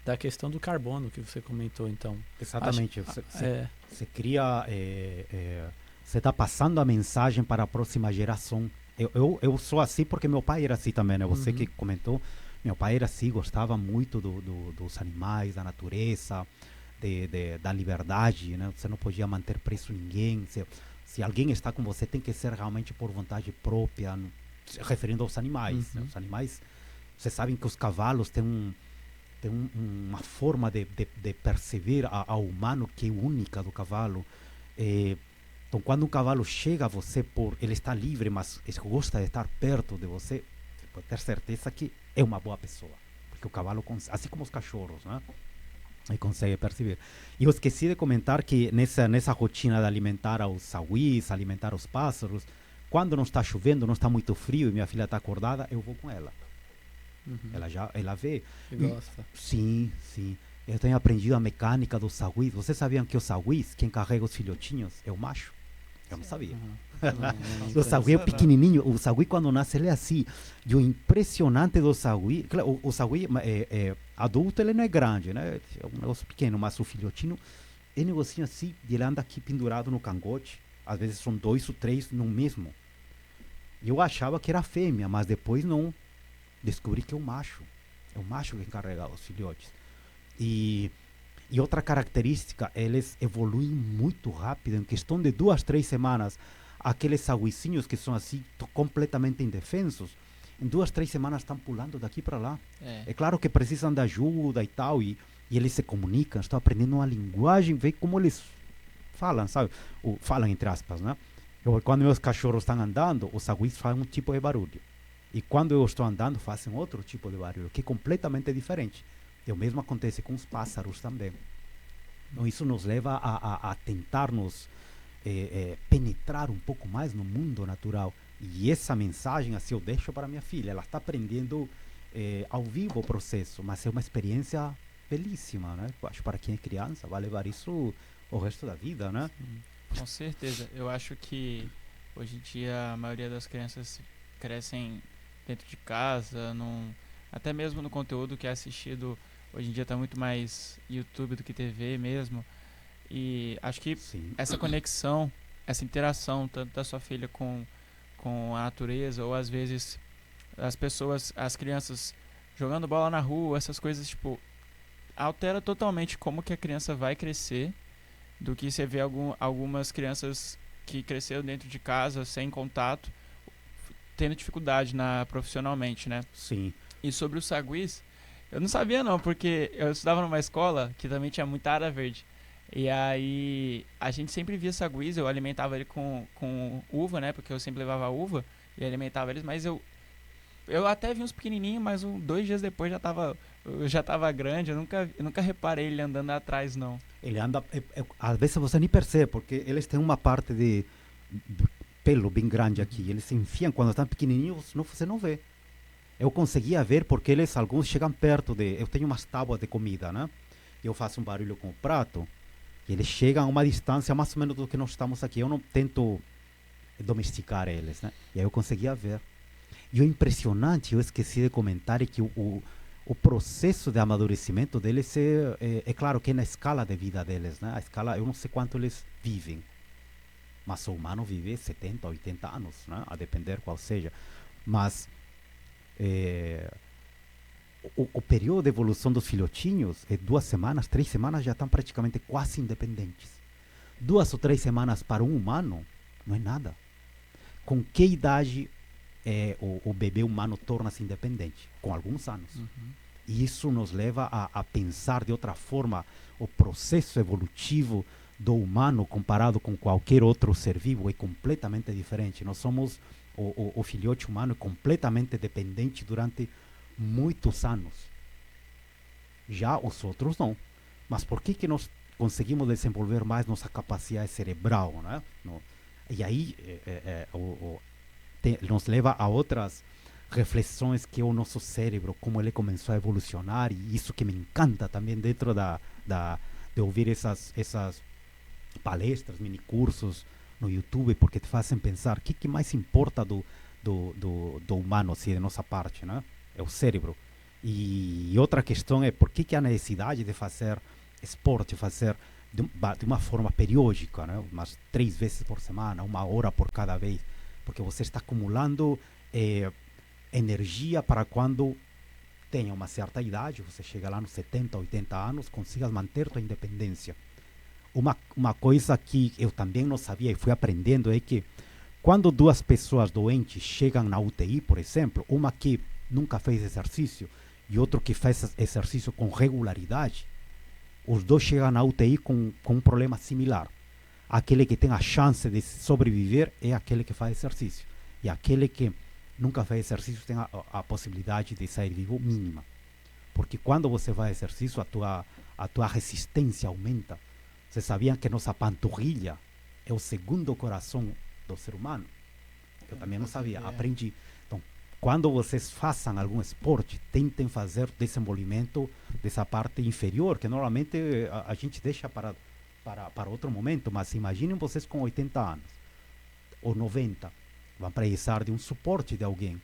da questão do carbono que você comentou. Então, exatamente. Você cria, você está passando a mensagem para a próxima geração. Eu sou assim porque meu pai era assim também, né? Você que comentou, meu pai era assim, gostava muito dos animais, da natureza, da liberdade, né? Você não podia manter preso ninguém. Se alguém está com você, tem que ser realmente por vontade própria, referindo aos animais. Né? Os animais, vocês sabem que os cavalos têm uma forma de perceber ao humano que é única do cavalo. Então, quando um cavalo chega a você, ele está livre, mas ele gosta de estar perto de você, você pode ter certeza que é uma boa pessoa. Porque o cavalo, assim como os cachorros, né? Ele consegue perceber. E eu esqueci de comentar que nessa rotina de alimentar os sauís, alimentar os pássaros, quando não está chovendo, não está muito frio e minha filha está acordada, eu vou com ela. Ela vê. E gosta. Sim. Eu tenho aprendido a mecânica dos sauís. Vocês sabiam que os sauís, quem carrega os filhotinhos, é o macho? Eu não sabia. Uhum. O sagui é pequenininho. O sagui, quando nasce, ele é assim. E o impressionante do sagui... Claro, o sagui adulto, ele não é grande, né? É um negócio pequeno, mas o filhotinho é um negocinho assim, e ele anda aqui pendurado no cangote. Às vezes são 2 ou 3 no mesmo. E eu achava que era fêmea, mas depois não. Descobri que é o macho. É o macho que encarrega os filhotes. E outra característica, eles evoluem muito rápido. Em questão de 2, 3 semanas, aqueles saguicinhos que são assim, completamente indefensos, em 2, 3 semanas estão pulando daqui para lá. É claro que precisam de ajuda e tal, e eles se comunicam, estão aprendendo uma linguagem, vê como eles falam, sabe? Falam entre aspas, né? Quando meus cachorros estão andando, os saguis fazem um tipo de barulho. E quando eu estou andando, fazem outro tipo de barulho, que é completamente diferente. E o mesmo acontece com os pássaros também. Então, isso nos leva a tentarmos penetrar um pouco mais no mundo natural. E essa mensagem, assim, eu deixo para minha filha. Ela está aprendendo ao vivo o processo, mas é uma experiência belíssima, né? Eu acho que para quem é criança vai levar isso o resto da vida, né? Com certeza. Eu acho que hoje em dia a maioria das crianças crescem dentro de casa, até mesmo no conteúdo que é assistido. Hoje em dia está muito mais YouTube do que TV mesmo. E acho que essa conexão, essa interação, tanto da sua filha com a natureza, ou às vezes as crianças jogando bola na rua, essas coisas, tipo, altera totalmente como que a criança vai crescer, do que você vê algumas crianças que cresceram dentro de casa, sem contato, tendo dificuldade profissionalmente, né? Sim. E sobre os saguis, eu não sabia não, porque eu estudava numa escola que também tinha muita área verde. E aí a gente sempre via saguis, eu alimentava ele com uva, né? Porque eu sempre levava uva e alimentava eles, mas eu até vi uns pequenininhos, mas 2 dias depois já tava grande, eu nunca reparei ele andando atrás, não. Ele anda, às vezes você nem percebe, porque eles têm uma parte de pelo bem grande aqui, eles se enfiam quando estão pequenininhos, você não vê. Eu conseguia ver porque alguns chegam perto eu tenho umas tábuas de comida, né? Eu faço um barulho com o prato, e eles chegam a uma distância mais ou menos do que nós estamos aqui. Eu não tento domesticar eles, né? E aí eu conseguia ver. E o impressionante, eu esqueci de comentar, é que o processo de amadurecimento deles é claro que é na escala de vida deles, né? A escala, eu não sei quanto eles vivem, mas o humano vive 70, 80 anos, né? A depender qual seja. Mas o período de evolução dos filhotinhos é 2 semanas, 3 semanas já estão praticamente quase independentes. 2 ou 3 semanas para um humano não é nada. Com que idade o bebê humano torna-se independente? Com alguns anos. Uhum. E isso nos leva a pensar de outra forma o processo evolutivo do humano comparado com qualquer outro ser vivo é completamente diferente. Nós somos o filhote humano é completamente dependente durante muitos anos. Já os outros não. Mas por que nós conseguimos desenvolver mais nossa capacidade cerebral, né? E aí nos leva a outras reflexões, que é o nosso cérebro, como ele começou a evolucionar, e isso que me encanta também dentro de ouvir essas palestras, mini cursos no YouTube, porque te fazem pensar o que mais importa do humano, assim, de nossa parte, né? É o cérebro. E outra questão é por que a necessidade de fazer esporte, fazer de uma forma periódica, né? Umas 3 vezes por semana, 1 hora por cada vez, porque você está acumulando energia para quando tenha uma certa idade, você chega lá nos 70, 80 anos, consiga manter sua independência. Uma coisa que eu também não sabia e fui aprendendo é que quando 2 pessoas doentes chegam na UTI, por exemplo, uma que nunca fez exercício e outro que faz exercício com regularidade, os 2 chegam na UTI com um problema similar. Aquele que tem a chance de sobreviver é aquele que faz exercício. E aquele que nunca faz exercício tem a possibilidade de sair vivo mínima. Porque quando você faz exercício, a tua resistência aumenta. Vocês sabiam que nossa panturrilha é o segundo coração do ser humano? Eu também não sabia, aprendi. Então, quando vocês façam algum esporte, tentem fazer desenvolvimento dessa parte inferior, que normalmente a gente deixa para outro momento, mas imaginem vocês com 80 anos. ou 90. Vão precisar de um suporte de alguém.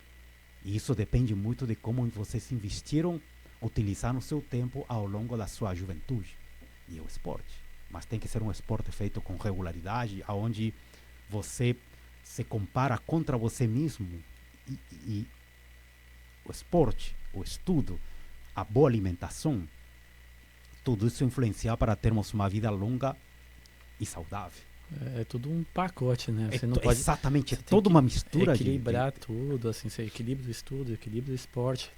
E isso depende muito de como vocês investiram, utilizaram o seu tempo ao longo da sua juventude. E o esporte. Mas tem que ser um esporte feito com regularidade, onde você se compara contra você mesmo. E o esporte, o estudo, a boa alimentação, tudo isso influencia para termos uma vida longa e saudável. É tudo um pacote, né? Você não pode, exatamente, é você tem toda que uma mistura equilibrar tudo, assim, você equilibra o estudo, equilibra o esporte,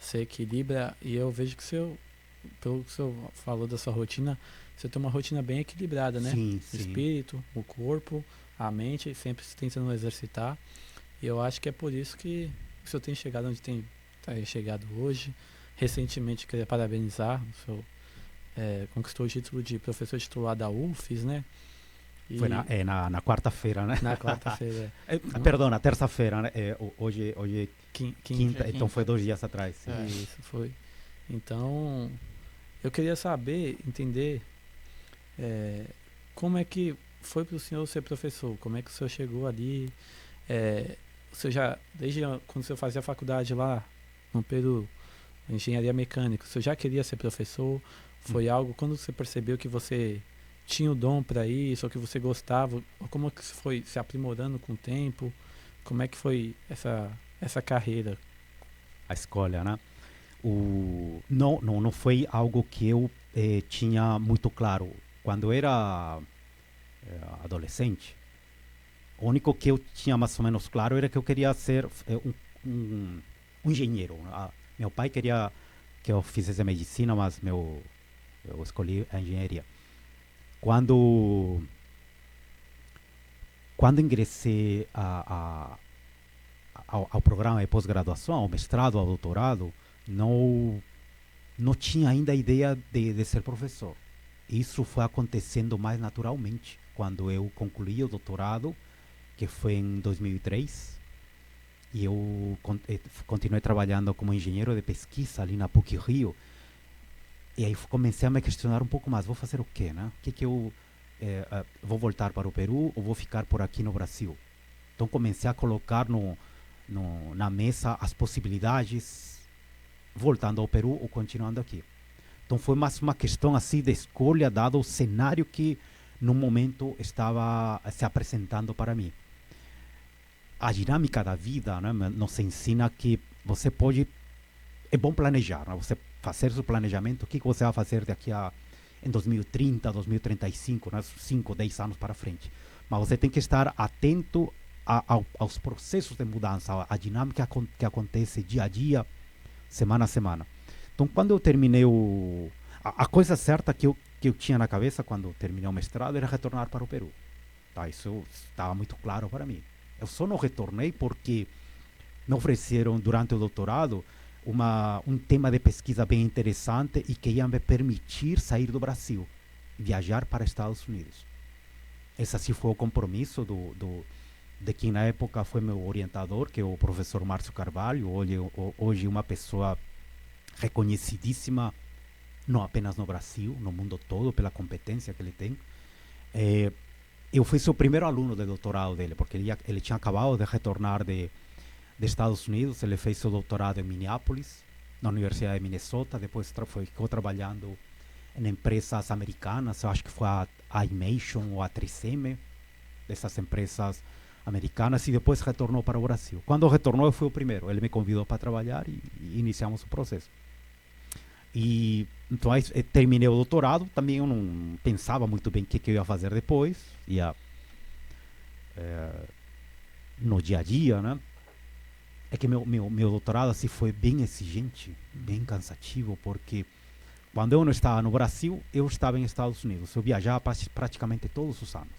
você equilibra, e eu vejo que pelo que o senhor falou da sua rotina, você tem uma rotina bem equilibrada, né? Sim, O sim. espírito, o corpo, a mente, sempre se tentando exercitar, e eu acho que é por isso que o senhor tem chegado onde tem chegado hoje. Recentemente, queria parabenizar, o senhor conquistou o título de professor titular da UFES, né? E foi na quarta-feira, né? na quarta-feira. Perdão, na terça-feira, né? Hoje é quinta, então foi 2 dias atrás. Isso, foi. Então, eu queria saber, entender como é que foi para o senhor ser professor, como é que o senhor chegou ali, o senhor já, desde quando o senhor fazia faculdade lá no Peru, engenharia mecânica, o senhor já queria ser professor? Foi algo, quando você percebeu que você tinha o dom para isso, ou que você gostava, ou como que foi se aprimorando com o tempo? Como é que foi essa carreira? A escolha, né? Não foi algo que eu tinha muito claro. Quando eu era adolescente, o único que eu tinha mais ou menos claro era que eu queria ser um engenheiro. Meu pai queria que eu fizesse medicina, mas eu escolhi a engenharia. Quando ingressei ao programa de pós-graduação, ao mestrado, ao doutorado, não tinha ainda a ideia de ser professor. Isso foi acontecendo mais naturalmente quando eu concluí o doutorado, que foi em 2003, e eu continuei trabalhando como engenheiro de pesquisa ali na PUC-Rio. E aí comecei a me questionar um pouco mais, vou fazer o quê, né? O que eu vou voltar para o Peru ou vou ficar por aqui no Brasil? Então comecei a colocar na mesa as possibilidades, voltando ao Peru ou continuando aqui. Então foi mais uma questão assim de escolha, dado o cenário que no momento estava se apresentando para mim. A dinâmica da vida, né, nos ensina que você pode, é bom planejar, né? Você fazer seu planejamento, o que você vai fazer daqui em 2030, 2035, né, 5, 10 anos para frente. Mas você tem que estar atento aos processos de mudança, à dinâmica que acontece dia a dia, semana a semana. Então, quando eu terminei a coisa certa que eu tinha na cabeça quando terminei o mestrado era retornar para o Peru. Tá, isso estava muito claro para mim. Eu só não retornei porque me ofereceram durante o doutorado um tema de pesquisa bem interessante e que ia me permitir sair do Brasil e viajar para Estados Unidos. Esse assim foi o compromisso de quem na época foi meu orientador, que é o professor Márcio Carvalho, hoje uma pessoa reconhecidíssima, não apenas no Brasil, no mundo todo, pela competência que ele tem. Eu fui seu primeiro aluno de doutorado dele, porque ele tinha acabado de retornar de Estados Unidos. Ele fez seu doutorado em Minneapolis, na Universidade de Minnesota. Depois ficou trabalhando em empresas americanas. Eu acho que foi a Imation ou a 3M, dessas empresas americanas, e depois retornou para o Brasil. Quando retornou, eu fui o primeiro. Ele me convidou para trabalhar e iniciamos o processo. E então aí, terminei o doutorado. Também eu não pensava muito bem o que eu ia fazer depois. No dia a dia, né? É que meu doutorado assim, foi bem exigente, bem cansativo, porque quando eu não estava no Brasil, eu estava em Estados Unidos. Eu viajava praticamente todos os anos.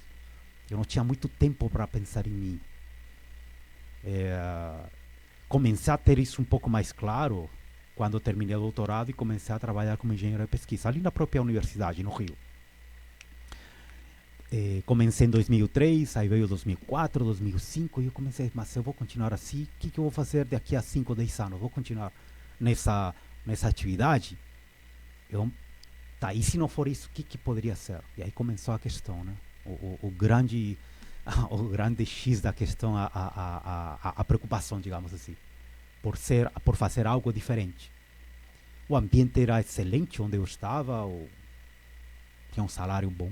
Eu não tinha muito tempo para pensar em mim. Comecei a ter isso um pouco mais claro quando eu terminei o doutorado e comecei a trabalhar como engenheiro de pesquisa, ali na própria universidade, no Rio. Comecei em 2003, aí veio 2004, 2005, e eu comecei, mas eu vou continuar assim, o que eu vou fazer daqui a 5, 10 anos? Vou continuar nessa atividade? E se não for isso, o que poderia ser? E aí começou a questão, né? o grande X da questão, a preocupação, digamos assim, por fazer algo diferente. O ambiente era excelente onde eu estava, tinha um salário bom,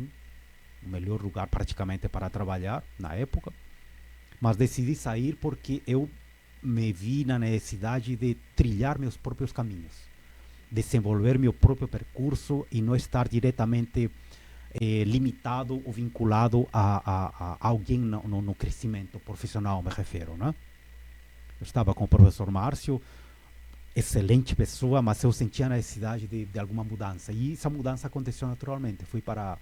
o melhor lugar praticamente para trabalhar na época, mas decidi sair porque eu me vi na necessidade de trilhar meus próprios caminhos, desenvolver meu próprio percurso e não estar diretamente limitado ou vinculado a alguém no crescimento profissional, me refiro, né? Eu estava com o professor Márcio, excelente pessoa, mas eu sentia a necessidade de alguma mudança, e essa mudança aconteceu naturalmente. Fui para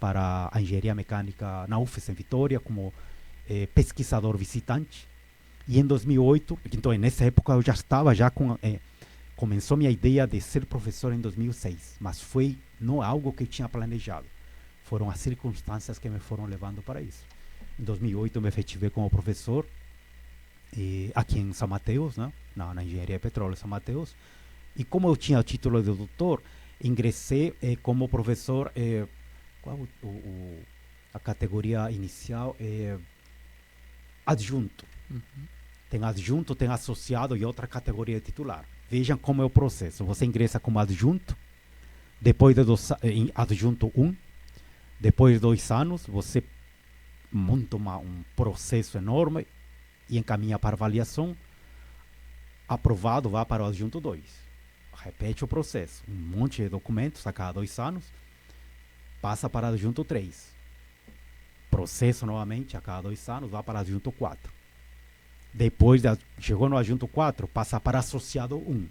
a engenharia mecânica na UFES em Vitória como pesquisador visitante, e em 2008, então nessa época eu já estava começou minha ideia de ser professor em 2006, mas foi não algo que eu tinha planejado. Foram as circunstâncias que me foram levando para isso. Em 2008 eu me efetivei como professor aqui em São Mateus, né? na Engenharia de Petróleo São Mateus, e como eu tinha o título de doutor, ingressei como professor, qual a categoria inicial? Adjunto. Tem adjunto, tem associado e outra categoria titular. Vejam como é o processo. Você ingressa como adjunto, depois de adjunto 1, depois de 2 anos, você monta um processo enorme e encaminha para avaliação. Aprovado, vai para o adjunto 2. Repete o processo. Um monte de documentos a cada 2 anos. Passa para o adjunto 3. Processo novamente a cada 2 anos, vai para o adjunto 4. Depois, chegou no adjunto 4, passa para associado 1.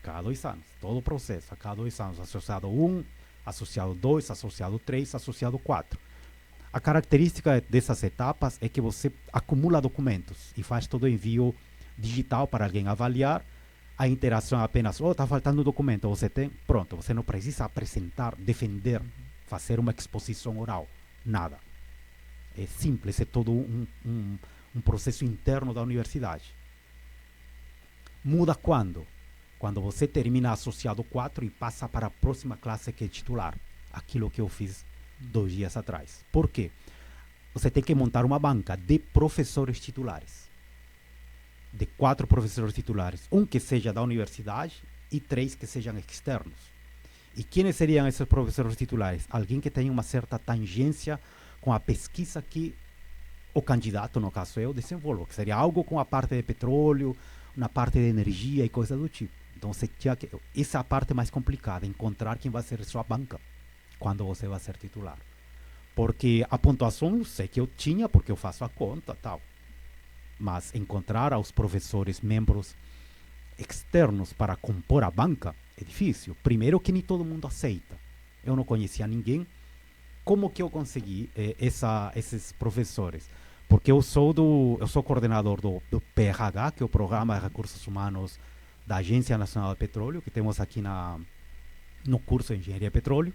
Cada 2 anos. Todo o processo, a cada 2 anos. Associado 1, associado 2, associado 3, associado 4. A característica dessas etapas é que você acumula documentos e faz todo o envio digital para alguém avaliar. A interação é apenas, está faltando um documento, você tem, pronto, você não precisa apresentar, defender, fazer uma exposição oral, nada. É simples, é todo um processo interno da universidade. Muda quando? Quando você termina associado 4 e passa para a próxima classe, que é titular. Aquilo que eu fiz 2 dias atrás. Por quê? Você tem que montar uma banca de professores titulares. De 4 professores titulares. Um que seja da universidade e 3 que sejam externos. E quem seriam esses professores titulares? Alguém que tenha uma certa tangência com a pesquisa que o candidato, no caso eu, desenvolvo. Que seria algo com a parte de petróleo, na parte de energia e coisa do tipo. Então você tinha que, essa é a parte mais complicada, encontrar quem vai ser sua banca quando você vai ser titular. Porque a pontuação eu sei que eu tinha, porque eu faço a conta e tal. Mas encontrar os professores, membros externos para compor a banca é difícil. Primeiro que nem todo mundo aceita. Eu não conhecia ninguém. Como que eu consegui esses professores? Porque eu sou coordenador do PRH, que é o Programa de Recursos Humanos da Agência Nacional de Petróleo, que temos aqui no curso de Engenharia de Petróleo.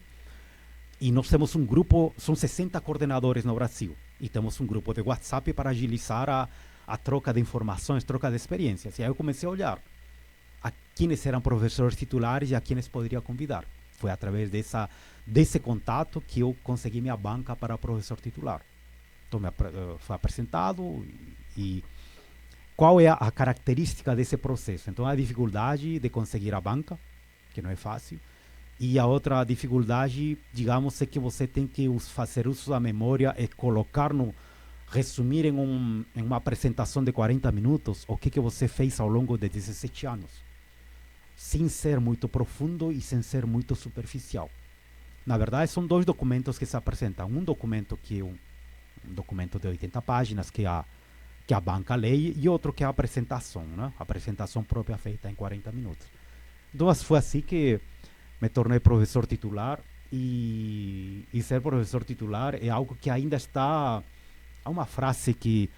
E nós temos um grupo, são 60 coordenadores no Brasil. E temos um grupo de WhatsApp para agilizar a troca de informações, troca de experiências. E aí eu comecei a olhar a quienes eram professores titulares e a quienes poderia convidar. Foi através desse contato que eu consegui minha banca para professor titular. Então foi apresentado e qual é a característica desse processo? Então a dificuldade de conseguir a banca, que não é fácil, e a outra dificuldade, digamos, é que você tem que fazer uso da memória e resumir em uma apresentação de 40 minutos o que você fez ao longo de 17 anos, sem ser muito profundo e sem ser muito superficial. Na verdade, são 2 documentos que se apresentam. Um documento que é um documento de 80 páginas, que a banca lê, e outro que é a apresentação, né? A apresentação própria feita em 40 minutos. Então, foi assim que me tornei professor titular, e ser professor titular é algo que ainda está... Há uma frase que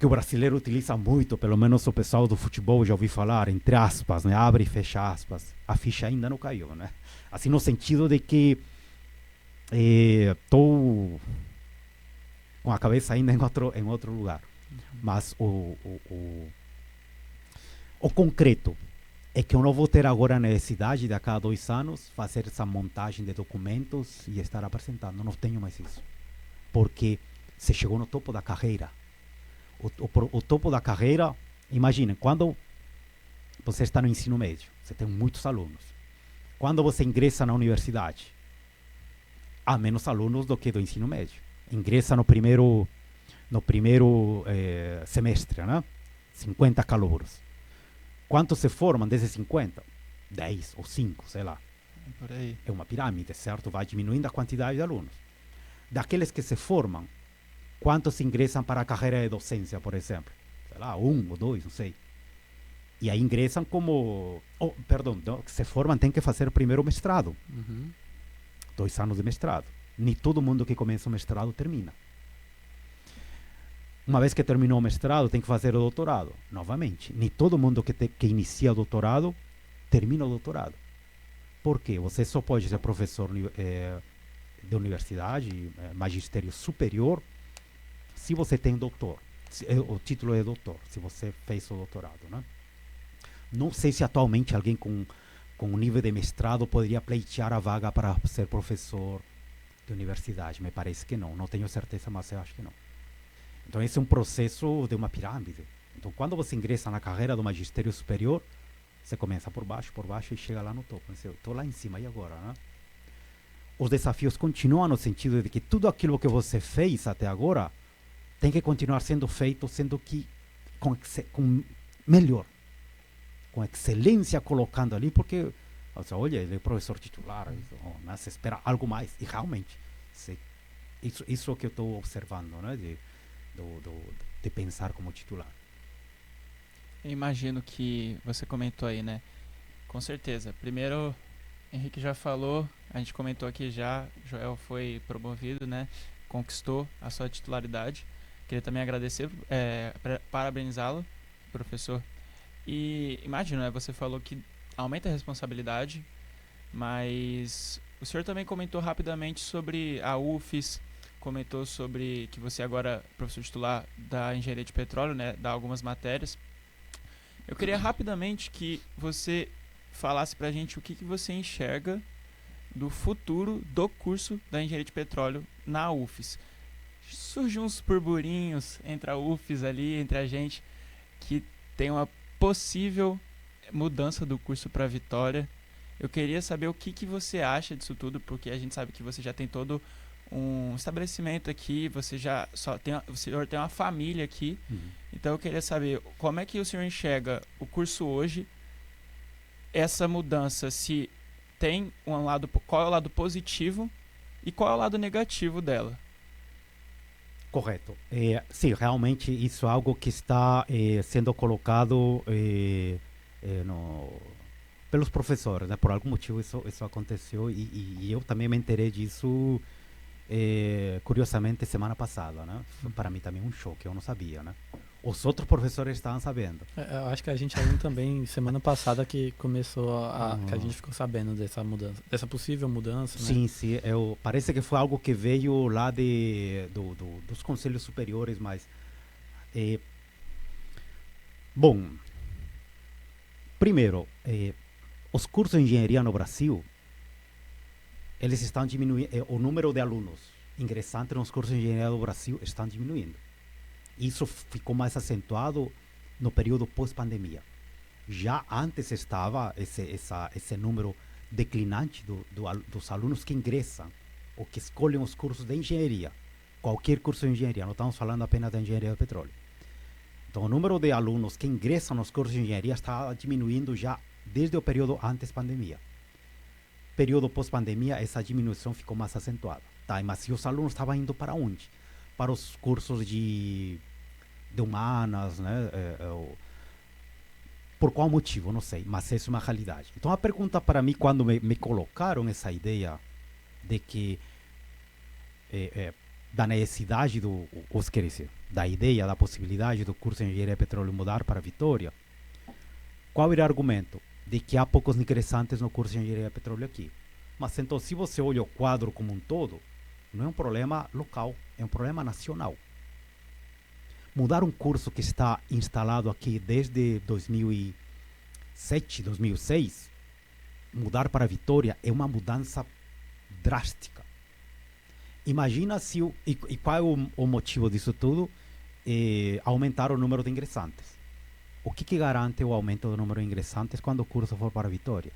o brasileiro utiliza muito, pelo menos o pessoal do futebol já ouvi falar, entre aspas, né? Abre e fecha aspas. A ficha ainda não caiu, né? Assim, no sentido de que estou com a cabeça ainda em outro lugar. Mas o concreto é que eu não vou ter agora a necessidade de a cada 2 anos fazer essa montagem de documentos e estar apresentando. Não tenho mais isso. Porque você chegou no topo da carreira. O topo da carreira, imaginem, quando você está no ensino médio, você tem muitos alunos. Quando você ingressa na universidade, há menos alunos do que do ensino médio. Ingressa no primeiro semestre, né? 50 calouros. Quantos se formam desses 50? 10 ou 5, sei lá. Por aí. É uma pirâmide, certo? Vai diminuindo a quantidade de alunos. Daqueles que se formam, quantos ingressam para a carreira de docência, por exemplo? Sei lá, 1 ou 2, não sei. E aí ingressam como... que se formam tem que fazer primeiro o mestrado. 2 anos de mestrado. Nem todo mundo que começa o mestrado termina. Uma vez que terminou o mestrado, tem que fazer o doutorado. Novamente, nem todo mundo que inicia o doutorado termina o doutorado. Por quê? Você só pode ser professor de universidade, magistério superior, se você tem doutor. O título é doutor, se você fez o doutorado, né? Não sei se atualmente alguém com um nível de mestrado poderia pleitear a vaga para ser professor de universidade. Me parece que não. Não tenho certeza, mas eu acho que não. Então esse é um processo de uma pirâmide. Então quando você ingressa na carreira do magistério superior, você começa por baixo e chega lá no topo. Eu estou lá em cima, e agora, né? Os desafios continuam no sentido de que tudo aquilo que você fez até agora tem que continuar sendo feito, sendo que com melhor, com excelência colocando ali, porque olha, ele é professor titular, né? Você espera algo mais. E realmente, isso é o que eu estou observando, né? De pensar como titular. Eu imagino que você comentou aí, né? Com certeza. Primeiro, Henrique já falou, a gente comentou aqui já, Joel foi promovido, né? Conquistou a sua titularidade. Queria também agradecer, parabenizá-lo, professor. E imagino, né? Você falou que aumenta a responsabilidade, mas o senhor também comentou rapidamente sobre a UFES, comentou sobre que você agora é professor titular da Engenharia de Petróleo, né? Dá algumas matérias. Eu queria rapidamente que você falasse pra gente o que você enxerga do futuro do curso da Engenharia de Petróleo na UFES. Surgiu uns burburinhos entre a UFES ali, entre a gente, que tem uma possível mudança do curso para Vitória. Eu queria saber o que você acha disso tudo, porque a gente sabe que você já tem todo um estabelecimento aqui, o senhor tem uma família aqui. Então eu queria saber como é que o senhor enxerga o curso hoje, essa mudança, se tem qual é o lado positivo e qual é o lado negativo dela. Correto. Sim, realmente isso é algo que está sendo colocado pelos professores, né? Por algum motivo isso aconteceu e eu também me enterei disso curiosamente semana passada, né? Foi para mim também um choque, eu não sabia, né? Os outros professores estavam sabendo. Eu acho que a gente aluno também, semana passada que começou que a gente ficou sabendo dessa mudança, dessa possível mudança, né? Sim, sim. Parece que foi algo que veio lá dos conselhos superiores, mas... bom, primeiro, os cursos de engenharia no Brasil, eles estão diminuindo, o número de alunos ingressantes nos cursos de engenharia do Brasil estão diminuindo. Isso ficou mais acentuado no período pós-pandemia. Já antes estava esse número declinante dos alunos que ingressam ou que escolhem os cursos de engenharia. Qualquer curso de engenharia, não estamos falando apenas da engenharia do petróleo. Então, o número de alunos que ingressam nos cursos de engenharia está diminuindo já desde o período antes pandemia. Período pós-pandemia, essa diminuição ficou mais acentuada. Tá? Mas os alunos estavam indo para onde? Para os cursos de humanas, né? Por qual motivo? Não sei, mas essa é uma realidade. Então a pergunta para mim, quando me colocaram essa ideia de que da necessidade da ideia, da possibilidade do curso de Engenharia de Petróleo mudar para Vitória, qual era o argumento? De que há poucos ingressantes no curso de Engenharia de Petróleo aqui. Mas então, se você olha o quadro como um todo, não é um problema local, é um problema nacional. Mudar um curso que está instalado aqui desde 2007, 2006, mudar para Vitória é uma mudança drástica. Imagina se e qual é o motivo disso tudo? Aumentar o número de ingressantes. O que garante o aumento do número de ingressantes quando o curso for para Vitória?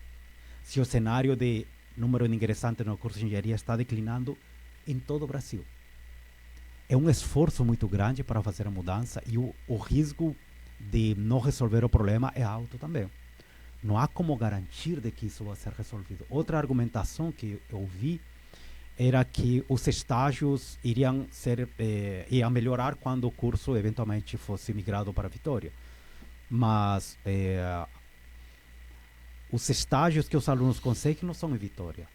Se o cenário de número de ingressantes no curso de engenharia está declinando em todo o Brasil. É um esforço muito grande para fazer a mudança e o risco de não resolver o problema é alto também. Não há como garantir de que isso vai ser resolvido. Outra argumentação que eu vi era que os estágios iriam melhorar quando o curso eventualmente fosse migrado para Vitória. Mas os estágios que os alunos conseguem não são em Vitória.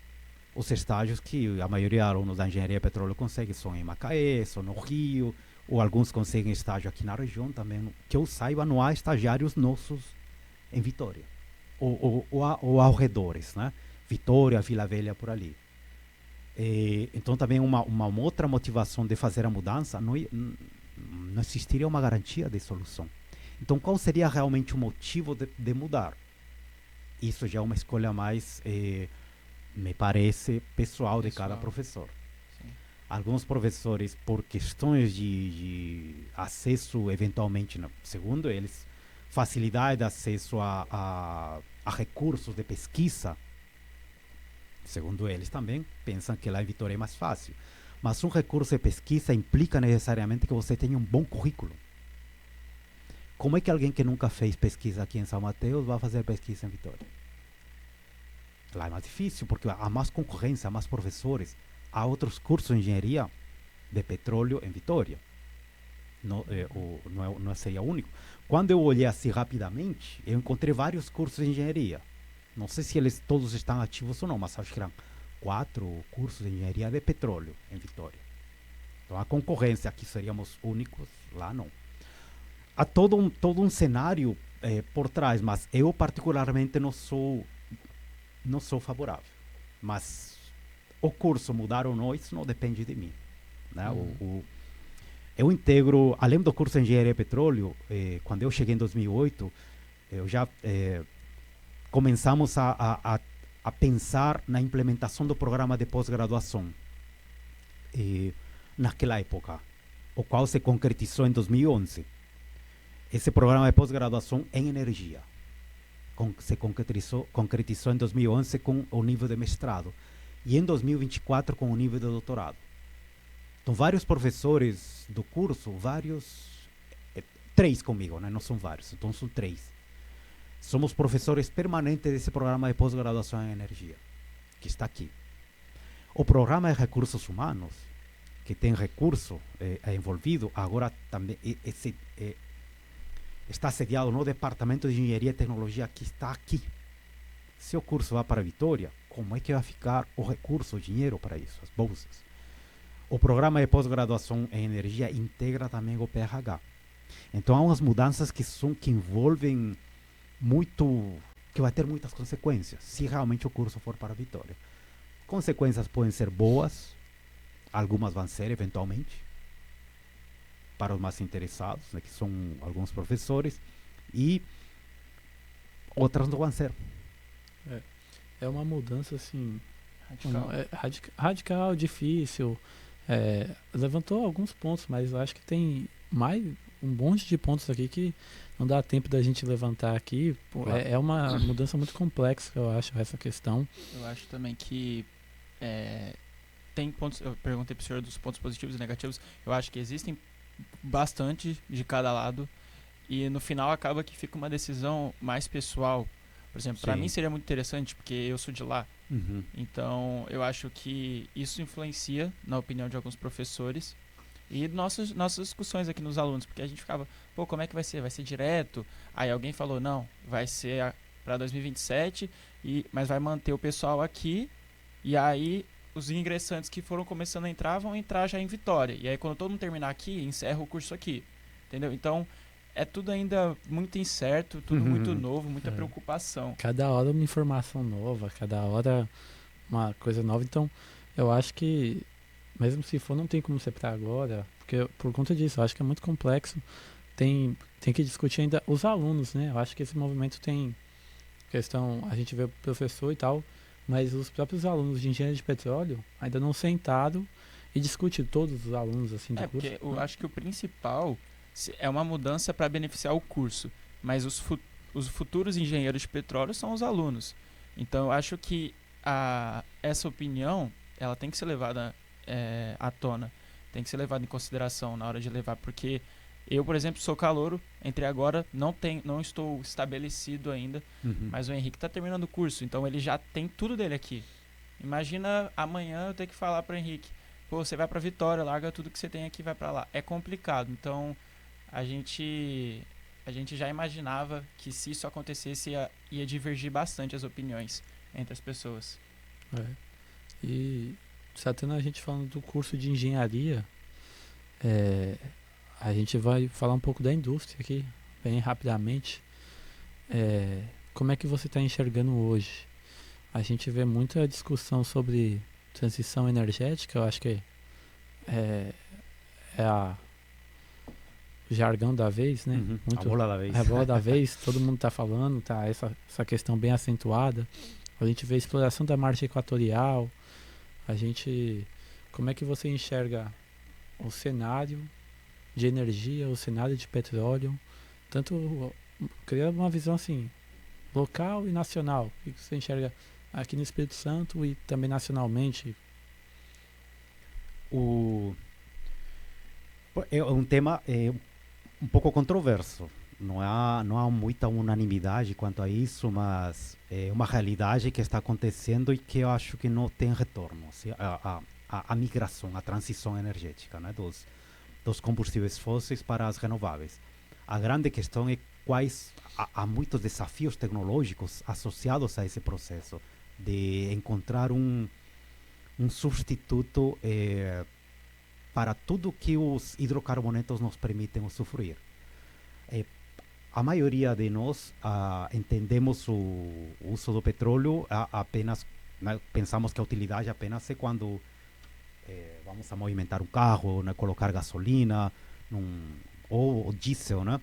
Os estágios que a maioria dos alunos da engenharia petróleo conseguem são em Macaé, são no Rio, ou alguns conseguem estágio aqui na região também. Que eu saiba, não há estagiários nossos em Vitória. Ou arredores, né? Vitória, Vila Velha, por ali. Então também uma outra motivação de fazer a mudança, não existiria uma garantia de solução. Então qual seria realmente o motivo de mudar? Isso já é uma escolha mais, me parece, pessoal de cada professor. Sim. Alguns professores, por questões de acesso, eventualmente, segundo eles, facilidade de acesso a recursos de pesquisa, segundo eles também, pensam que lá em Vitória é mais fácil. Mas um recurso de pesquisa implica necessariamente que você tenha um bom currículo. Como é que alguém que nunca fez pesquisa aqui em São Mateus vai fazer pesquisa em Vitória? Lá é mais difícil, porque há mais concorrência, há mais professores. Há outros cursos de engenharia de petróleo em Vitória. Não seria único. Quando eu olhei assim rapidamente, eu encontrei vários cursos de engenharia. Não sei se eles todos estão ativos ou não, mas acho que eram 4 cursos de engenharia de petróleo em Vitória. Então a concorrência, aqui seríamos únicos, lá não. Há todo um cenário por trás, mas eu particularmente não sou favorável. Mas o curso mudar ou não, isso não depende de mim. Né? Eu integro, além do curso de engenharia de petróleo, quando eu cheguei em 2008, eu já começamos a pensar na implementação do programa de pós-graduação naquela época, o qual se concretizou em 2011. Esse programa de pós-graduação em energia se concretizou em 2011 com o nível de mestrado e em 2024 com o nível de doutorado. Então, vários professores do curso, 3 comigo, né? Não são vários, então são 3. Somos professores permanentes desse programa de pós-graduação em energia, que está aqui. O programa de recursos humanos, que tem recurso envolvido, agora também está sediado no Departamento de Engenharia e Tecnologia, que está aqui. Se o curso vai para Vitória, como é que vai ficar o recurso, o dinheiro para isso, as bolsas? O programa de pós-graduação em energia integra também o PRH. Então há umas mudanças que envolvem muito, que vai ter muitas consequências, se realmente o curso for para Vitória. Consequências podem ser boas, algumas vão ser eventualmente, para os mais interessados, né, que são alguns professores, e outras não vão ser. É uma mudança assim Radical. difícil. Levantou alguns pontos, mas eu acho que tem mais um monte de pontos aqui que não dá tempo da gente levantar aqui. Claro. É uma mudança muito complexa, eu acho, essa questão. Eu acho também que tem pontos. Eu perguntei pro senhor dos pontos positivos e negativos. Eu acho que existem bastante de cada lado e no final acaba que fica uma decisão mais pessoal. Por exemplo, para mim seria muito interessante porque eu sou de lá. Então eu acho que isso influencia na opinião de alguns professores e nossas discussões aqui nos alunos, porque a gente ficava, como é que vai ser? Vai ser direto? Aí alguém falou, não, vai ser para 2027, mas vai manter o pessoal aqui, e aí os ingressantes que foram começando a entrar vão entrar já em Vitória. E aí quando todo mundo terminar aqui, encerra o curso aqui. Entendeu? Então, é tudo ainda muito incerto, tudo muito novo, muita preocupação. Cada hora uma informação nova, cada hora uma coisa nova. Então, eu acho que, mesmo se for, não tem como ser para agora, porque por conta disso, eu acho que é muito complexo. Tem que discutir ainda os alunos, né? Eu acho que esse movimento tem questão, a gente vê o professor e tal, mas os próprios alunos de engenharia de petróleo ainda não sentaram E discute todos os alunos assim do curso? Porque eu acho que o principal é uma mudança para beneficiar o curso, mas os futuros engenheiros de petróleo são os alunos. Então eu acho que essa opinião ela tem que ser levada à tona, tem que ser levada em consideração na hora de levar, porque eu, por exemplo, sou calouro, entrei agora, não estou estabelecido ainda, mas o Henrique está terminando o curso, então ele já tem tudo dele aqui. Imagina amanhã eu ter que falar para o Henrique, pô, você vai para Vitória, larga tudo que você tem aqui e vai para lá. É complicado, então a gente já imaginava que se isso acontecesse ia divergir bastante as opiniões entre as pessoas. E Satana, a gente falando do curso de engenharia, a gente vai falar um pouco da indústria aqui, bem rapidamente. Como é que você está enxergando hoje? A gente vê muita discussão sobre transição energética, eu acho que é o jargão da vez, né? A bola da vez. A bola da vez, todo mundo está falando, tá essa questão bem acentuada. A gente vê a exploração da margem equatorial. Como é que você enxerga o cenário de energia, o cenário de petróleo, tanto criando uma visão assim, local e nacional? O que você enxerga aqui no Espírito Santo e também nacionalmente? É um tema um pouco controverso. Não há muita unanimidade quanto a isso, mas é uma realidade que está acontecendo e que eu acho que não tem retorno. Assim, a migração, a transição energética, né, dos combustíveis fósseis para as renováveis. A grande questão é há muitos desafios tecnológicos associados a esse processo de encontrar um substituto para tudo que os hidrocarbonetos nos permitem usufruir. A maioria de nós entendemos o uso do petróleo apenas, né, pensamos que a utilidade apenas é quando vamos a movimentar um carro, né, colocar gasolina ou diesel, né?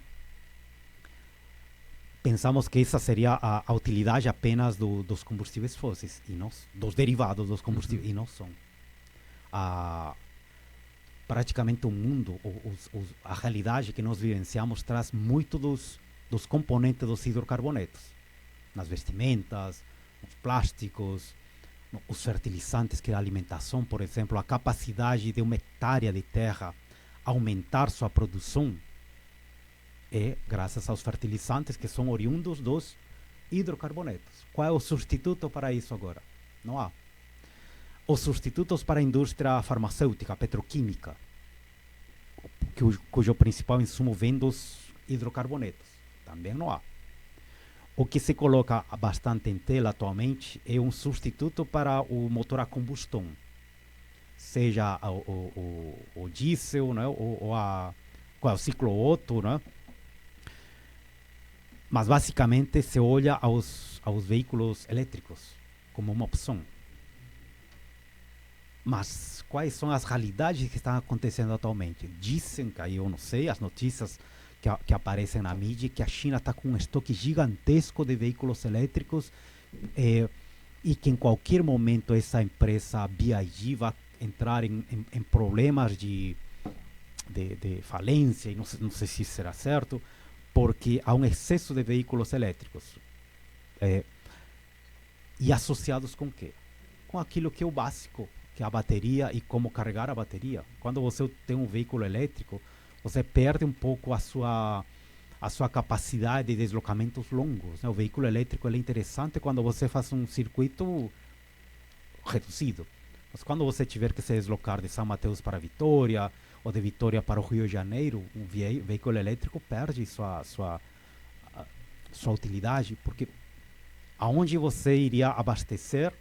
Pensamos que essa seria a utilidade apenas dos combustíveis fósseis, e não, dos derivados dos combustíveis, e não são. Praticamente o mundo, a realidade que nós vivenciamos traz muito dos componentes dos hidrocarbonetos, nas vestimentas, nos plásticos, os fertilizantes que a alimentação, por exemplo, a capacidade de uma hectare de terra aumentar sua produção é graças aos fertilizantes que são oriundos dos hidrocarbonetos. Qual é o substituto para isso agora? Não há. Os substitutos para a indústria farmacêutica, petroquímica, cujo principal insumo vem dos hidrocarbonetos, também não há. O que se coloca bastante em tela atualmente é um substituto para o motor a combustão, seja o diesel, né, ou o ciclo Otto, né? Mas basicamente se olha aos veículos elétricos como uma opção. Mas quais são as realidades que estão acontecendo atualmente? Dizem, que eu não sei, as notícias que aparecem na mídia, que a China está com um estoque gigantesco de veículos elétricos e que em qualquer momento essa empresa BYD vai entrar em problemas de falência, e não sei se será certo, porque há um excesso de veículos elétricos. E associados com o quê? Com aquilo que é o básico, que é a bateria e como carregar a bateria. Quando você tem um veículo elétrico, você perde um pouco a sua capacidade de deslocamentos longos, né? O veículo elétrico é interessante quando você faz um circuito reduzido. Mas quando você tiver que se deslocar de São Mateus para Vitória, ou de Vitória para o Rio de Janeiro, um veículo elétrico perde sua utilidade, porque aonde você iria abastecer,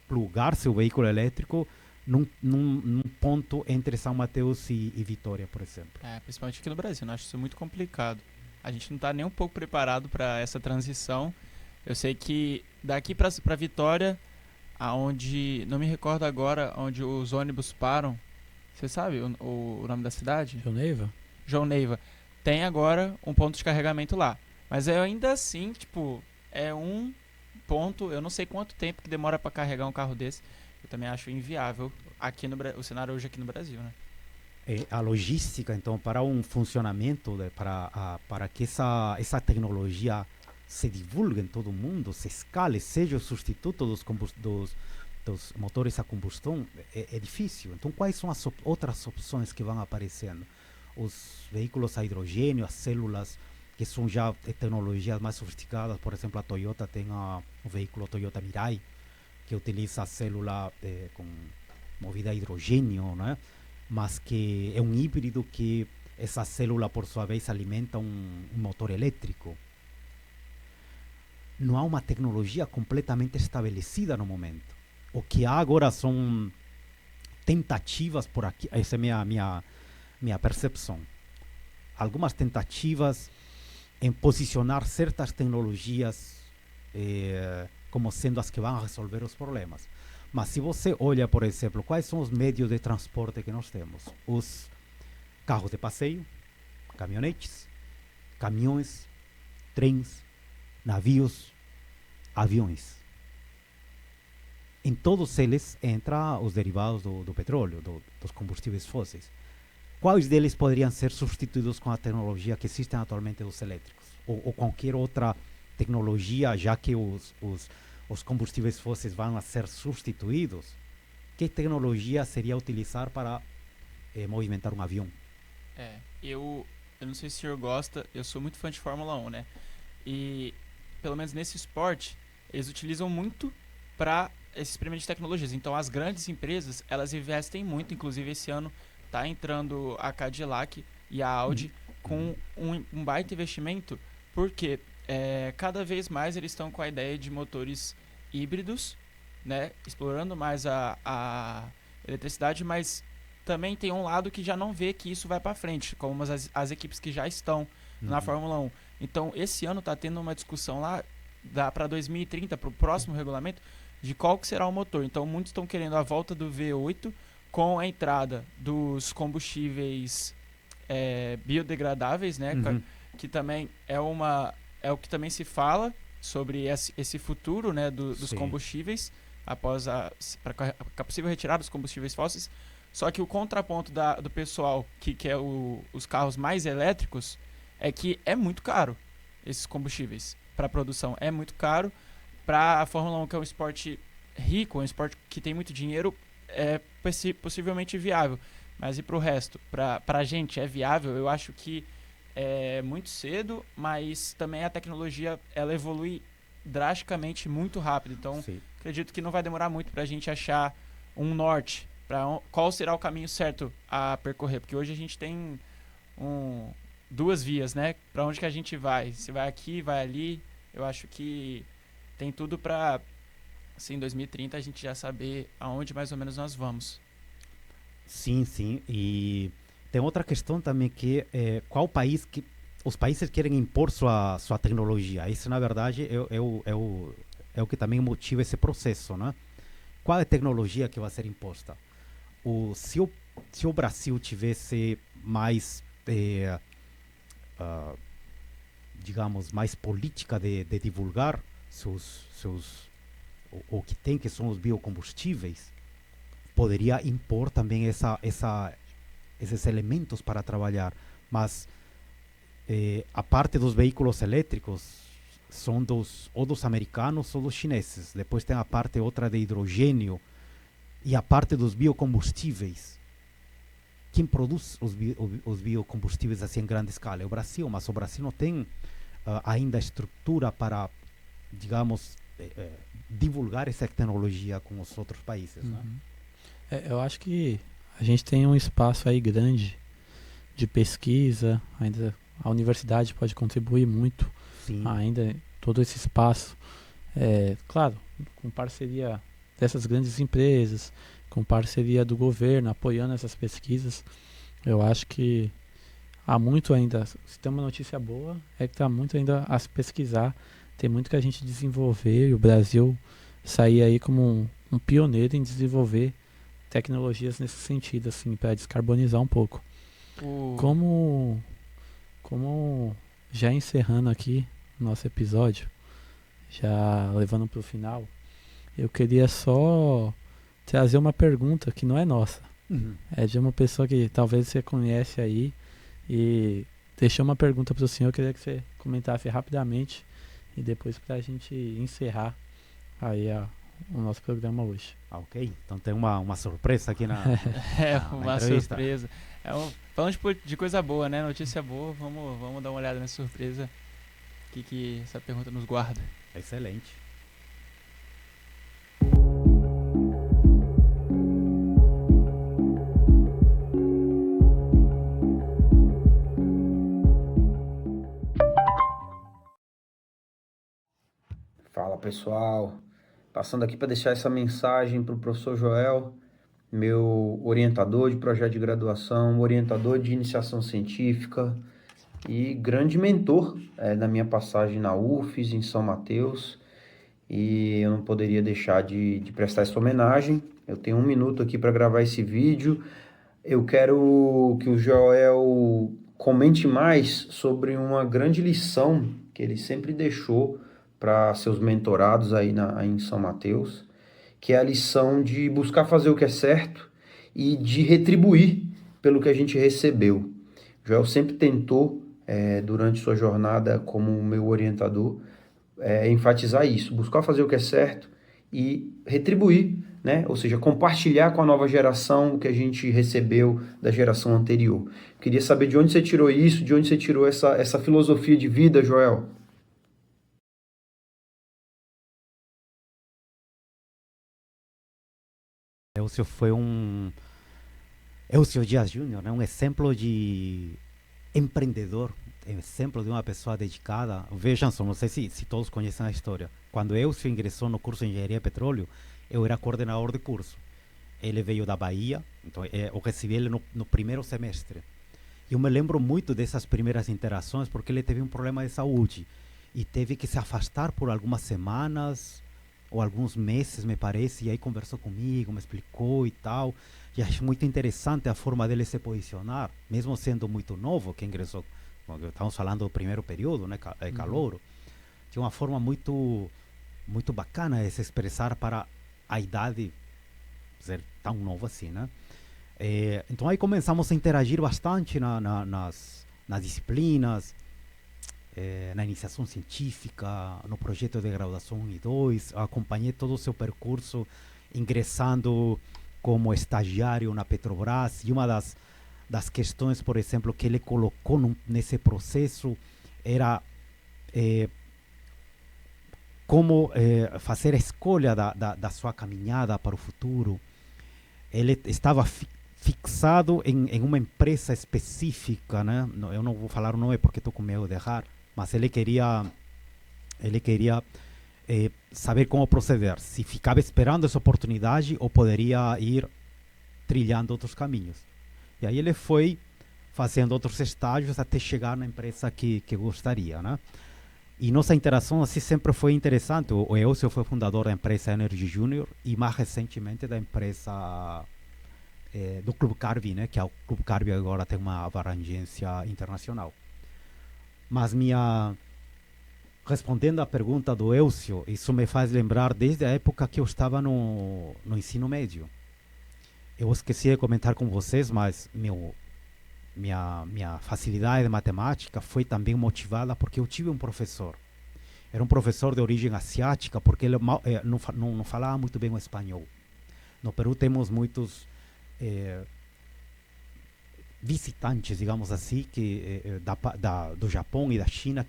plugar seu veículo elétrico num ponto entre São Mateus e Vitória, por exemplo. Principalmente aqui no Brasil, eu acho isso muito complicado. A gente não está nem um pouco preparado para essa transição. Eu sei que daqui para Vitória, aonde, não me recordo agora, onde os ônibus param, você sabe o nome da cidade? João Neiva? João Neiva. Tem agora um ponto de carregamento lá. Mas ainda assim, tipo, é um ponto, eu não sei quanto tempo que demora para carregar um carro desse. Eu também acho inviável aqui o cenário hoje aqui no Brasil, né? A logística, então, para um funcionamento, para que essa tecnologia se divulgue em todo o mundo, se escale, seja o substituto dos motores a combustão, é difícil. Então, quais são as outras opções que vão aparecendo? Os veículos a hidrogênio, as células, que são já tecnologias mais sofisticadas. Por exemplo, a Toyota tem o veículo Toyota Mirai, que utiliza a célula com movida a hidrogênio, né? Mas que é um híbrido que essa célula, por sua vez, alimenta um motor elétrico. Não há uma tecnologia completamente estabelecida no momento. O que há agora são tentativas por aqui, essa é a minha percepção. Algumas tentativas em posicionar certas tecnologias como sendo as que vão resolver os problemas. Mas se você olha, por exemplo, quais são os meios de transporte que nós temos? Os carros de passeio, caminhonetes, caminhões, trens, navios, aviões. Em todos eles entram os derivados do petróleo, dos combustíveis fósseis. Quais deles poderiam ser substituídos com a tecnologia que existem atualmente dos elétricos? Ou qualquer outra tecnologia, já que os combustíveis fósseis vão a ser substituídos? Que tecnologia seria utilizar para movimentar um avião? Eu não sei se o senhor gosta, eu sou muito fã de Fórmula 1, né? E, pelo menos nesse esporte, eles utilizam muito para esse experimento de tecnologias. Então, as grandes empresas, elas investem muito. Inclusive, esse ano está entrando a Cadillac e a Audi com um baita investimento, porque cada vez mais eles estão com a ideia de motores híbridos, né? Explorando mais a eletricidade, mas também tem um lado que já não vê que isso vai para frente, como as equipes que já estão na Fórmula 1. Então, esse ano está tendo uma discussão lá, para 2030, para o próximo regulamento, de qual que será o motor. Então, muitos estão querendo a volta do V8 com a entrada dos combustíveis biodegradáveis, né? Que também é o que também se fala sobre esse futuro, né, dos combustíveis após a possível retirada dos combustíveis fósseis. Só que o contraponto do pessoal que quer os carros mais elétricos é que é muito caro esses combustíveis para a produção. É muito caro. Para a Fórmula 1, que é um esporte rico, um esporte que tem muito dinheiro, é possivelmente viável. Mas e para o resto? Para a gente é viável? Eu acho que é muito cedo, mas também a tecnologia ela evolui drasticamente muito rápido. Então, acredito que não vai demorar muito para a gente achar um norte, qual será o caminho certo a percorrer. Porque hoje a gente tem duas vias, né? Para onde que a gente vai? Se vai aqui, vai ali. Eu acho que tem tudo para, assim, em 2030 a gente já saber aonde mais ou menos nós vamos. Sim. E tem outra questão também que qual país que os países querem impor sua tecnologia. Isso, na verdade, é o que também motiva esse processo, né? Qual é a tecnologia que vai ser imposta? Se o Brasil tivesse mais, digamos, mais política de divulgar o que tem, que são os biocombustíveis, poderia impor também esses elementos para trabalhar. Mas a parte dos veículos elétricos são ou dos americanos ou dos chineses. Depois tem a parte outra de hidrogênio e a parte dos biocombustíveis. Quem produz os biocombustíveis assim em grande escala é o Brasil, mas o Brasil não tem ainda estrutura para, digamos, divulgar essa tecnologia com os outros países, né? Eu acho que a gente tem um espaço aí grande de pesquisa, ainda a universidade pode contribuir muito. Sim. Ainda todo esse espaço, claro, com parceria dessas grandes empresas, com parceria do governo, apoiando essas pesquisas. Eu acho que há muito ainda, se tem uma notícia boa, é que está muito ainda a se pesquisar, tem muito que a gente desenvolver, e o Brasil sair aí como um pioneiro em desenvolver tecnologias nesse sentido, assim, para descarbonizar um pouco. Como já encerrando aqui nosso episódio, já levando para o final, eu queria só trazer uma pergunta que não é nossa. Uhum. É de uma pessoa que talvez você conhece aí e deixou uma pergunta para o senhor. Eu queria que você comentasse rapidamente e depois para a gente encerrar aí o nosso programa hoje. Ok, então tem uma surpresa aqui na É na uma entrevista. surpresa. Falando de coisa boa, né? Notícia boa, vamos dar uma olhada nessa surpresa. O que essa pergunta nos guarda? Excelente. Fala pessoal, passando aqui para deixar essa mensagem para o professor Joel, meu orientador de projeto de graduação, orientador de iniciação científica e grande mentor na minha passagem na UFES, em São Mateus, e eu não poderia deixar de prestar essa homenagem. Eu tenho 1 minuto aqui para gravar esse vídeo. Eu quero que o Joel comente mais sobre uma grande lição que ele sempre deixou para seus mentorados aí em São Mateus, que é a lição de buscar fazer o que é certo e de retribuir pelo que a gente recebeu. Joel sempre tentou, durante sua jornada como meu orientador, enfatizar isso, buscar fazer o que é certo e retribuir, né? Ou seja, compartilhar com a nova geração o que a gente recebeu da geração anterior. Queria saber de onde você tirou isso, de onde você tirou essa filosofia de vida, Joel. Elcio foi Elcio Dias Júnior, né? Um exemplo de empreendedor, exemplo de uma pessoa dedicada. Vejam só, não sei se todos conhecem a história. Quando Elcio ingressou no curso de Engenharia e Petróleo, eu era coordenador de curso. Ele veio da Bahia, então eu recebi ele no primeiro semestre. E eu me lembro muito dessas primeiras interações, porque ele teve um problema de saúde e teve que se afastar por algumas semanas ou alguns meses, me parece, e aí conversou comigo, me explicou e tal. E acho muito interessante a forma dele se posicionar, mesmo sendo muito novo, que ingressou, estamos falando do primeiro período, né, calouro. Tinha uma forma muito bacana de se expressar para a idade ser tão nova assim, né? Então aí começamos a interagir bastante nas disciplinas, na iniciação científica, no projeto de graduação 1 e 2, acompanhei todo o seu percurso ingressando como estagiário na Petrobras, e uma das questões, por exemplo, que ele colocou nesse processo era como fazer a escolha da sua caminhada para o futuro. Ele estava fixado em uma empresa específica, né? Eu não vou falar o nome porque estou com medo de errar, mas ele queria saber como proceder, se ficava esperando essa oportunidade ou poderia ir trilhando outros caminhos. E aí ele foi fazendo outros estágios até chegar na empresa que gostaria, né? E nossa interação assim sempre foi interessante. O Elcio foi fundador da empresa Energy Junior e mais recentemente da empresa do Clube Carvi, né? Que é o Clube Carvi agora tem uma abrangência internacional. Mas respondendo à pergunta do Elcio, isso me faz lembrar desde a época que eu estava no ensino médio. Eu esqueci de comentar com vocês, mas minha facilidade de matemática foi também motivada porque eu tive um professor. Era um professor de origem asiática, porque ele não falava muito bem o espanhol. No Peru temos muitos visitantes, digamos assim, do Japão e da China,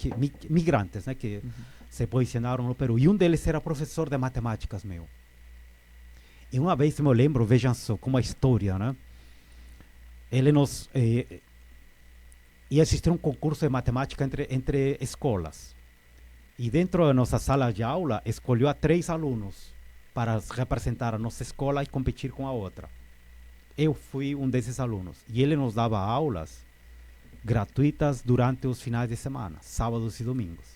migrantes, né, que se posicionaram no Peru. E um deles era professor de matemáticas meu. E uma vez eu me lembro, vejam só, como a história, né? Ele ia existir um concurso de matemática entre escolas. E dentro da nossa sala de aula, escolheu a 3 alunos para representar a nossa escola e competir com a outra. Eu fui um desses alunos. E ele nos dava aulas gratuitas durante os finais de semana, sábados e domingos,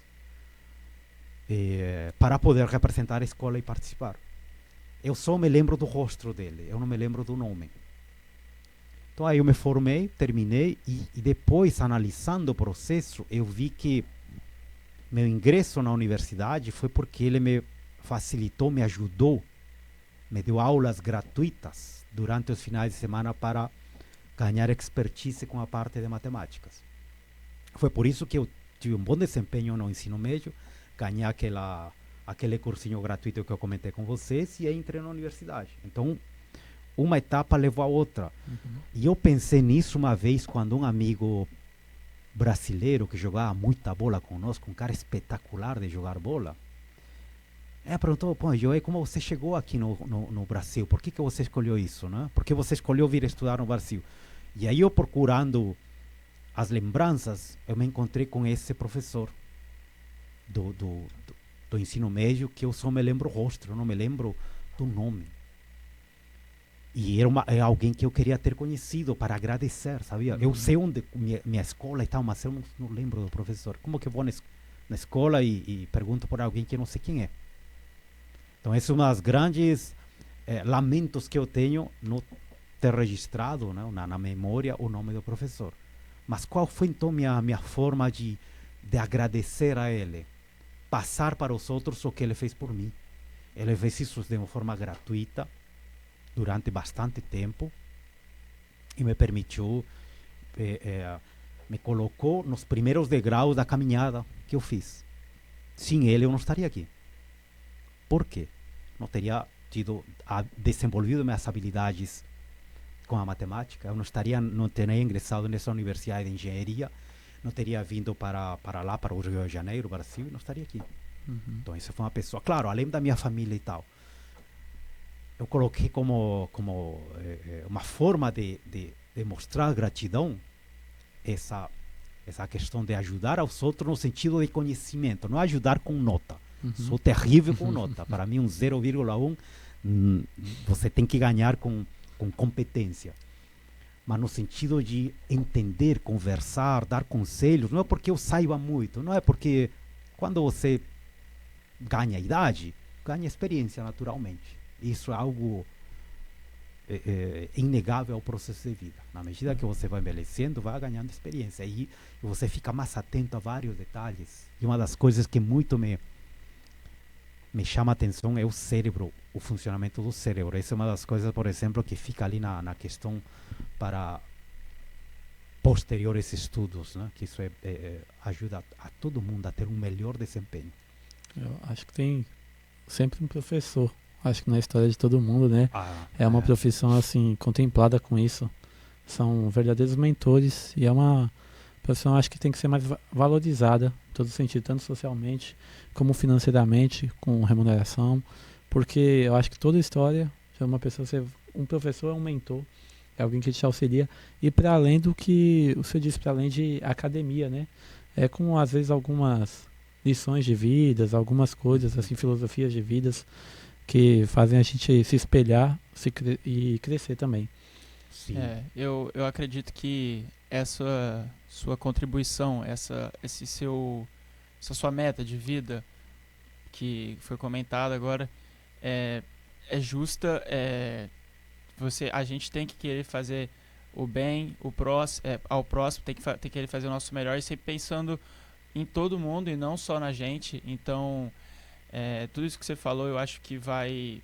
para poder representar a escola e participar. Eu só me lembro do rosto dele, eu não me lembro do nome. Então aí eu me formei, terminei e depois, analisando o processo, eu vi que meu ingresso na universidade foi porque ele me facilitou, me ajudou me deu aulas gratuitas durante os finais de semana para ganhar expertise com a parte de matemáticas. Foi por isso que eu tive um bom desempenho no ensino médio, ganhei aquele cursinho gratuito que eu comentei com vocês e aí entrei na universidade. Então, uma etapa levou a outra. E eu pensei nisso uma vez quando um amigo brasileiro que jogava muita bola conosco, um cara espetacular de jogar bola, perguntou, pô, Joey, como você chegou aqui no Brasil? Por que você escolheu isso, né? Por que você escolheu vir estudar no Brasil? E aí eu procurando as lembranças, eu me encontrei com esse professor do ensino médio, que eu só me lembro o rosto, eu não me lembro do nome. E era alguém que eu queria ter conhecido para agradecer, sabia? Eu sei onde minha escola e tal, mas eu não lembro do professor. Como que eu vou na escola e pergunto por alguém que eu não sei quem é? Então, esse é um dos grandes lamentos que eu tenho, não ter registrado, né, na memória o nome do professor. Mas qual foi então minha forma de agradecer a ele? Passar para os outros o que ele fez por mim. Ele fez isso de uma forma gratuita, durante bastante tempo, e me permitiu, me colocou nos primeiros degraus da caminhada que eu fiz. Sem ele eu não estaria aqui. Por quê? Não teria desenvolvido minhas habilidades com a matemática, eu não teria ingressado nessa universidade de engenharia, não teria vindo para o Rio de Janeiro, Brasil, e não estaria aqui. Então, isso foi uma pessoa, claro, além da minha família e tal. Eu coloquei como uma forma de mostrar gratidão essa questão de ajudar aos outros no sentido de conhecimento, não ajudar com nota. Sou terrível com nota. Para mim, um 0,1 você tem que ganhar com competência. Mas no sentido de entender, conversar, dar conselhos, não é porque eu saiba muito, não é porque quando você ganha idade, ganha experiência naturalmente. Isso é algo inegável ao processo de vida. Na medida que você vai envelhecendo, vai ganhando experiência. E você fica mais atento a vários detalhes. E uma das coisas que muito me chama a atenção é o cérebro, o funcionamento do cérebro. Essa é uma das coisas, por exemplo, que fica ali na questão para posteriores estudos, né? Que isso ajuda a todo mundo a ter um melhor desempenho. Eu acho que tem sempre um professor. Acho que na história de todo mundo, né? É uma profissão assim contemplada com isso. São verdadeiros mentores e é uma profissão, acho que tem que ser mais valorizada em todo sentido, tanto socialmente como financeiramente, com remuneração, porque eu acho que toda história de uma pessoa ser um professor, é um mentor, é alguém que te auxilia, e para além do que você disse, para além de academia, né? É com às vezes algumas lições de vidas, algumas coisas assim, filosofias de vidas que fazem a gente se espelhar e crescer também. Sim. Eu acredito que essa sua contribuição, essa sua meta de vida que foi comentada agora é justa. A gente tem que querer fazer o bem ao próximo, tem que querer fazer o nosso melhor e sempre pensando em todo mundo e não só na gente. Então, tudo isso que você falou, eu acho que vai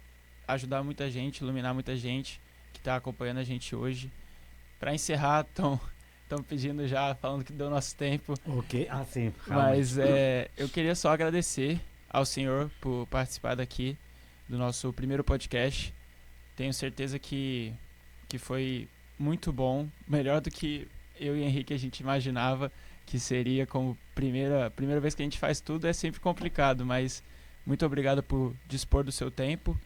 ajudar muita gente, iluminar muita gente que está acompanhando a gente hoje. Para encerrar, estão pedindo já, falando que deu nosso tempo. Ok, sim. Mas eu queria só agradecer ao senhor por participar daqui do nosso primeiro podcast. Tenho certeza que foi muito bom, melhor do que eu e Henrique a gente imaginava que seria. Como primeira vez que a gente faz tudo é sempre complicado, mas muito obrigado por dispor do seu tempo.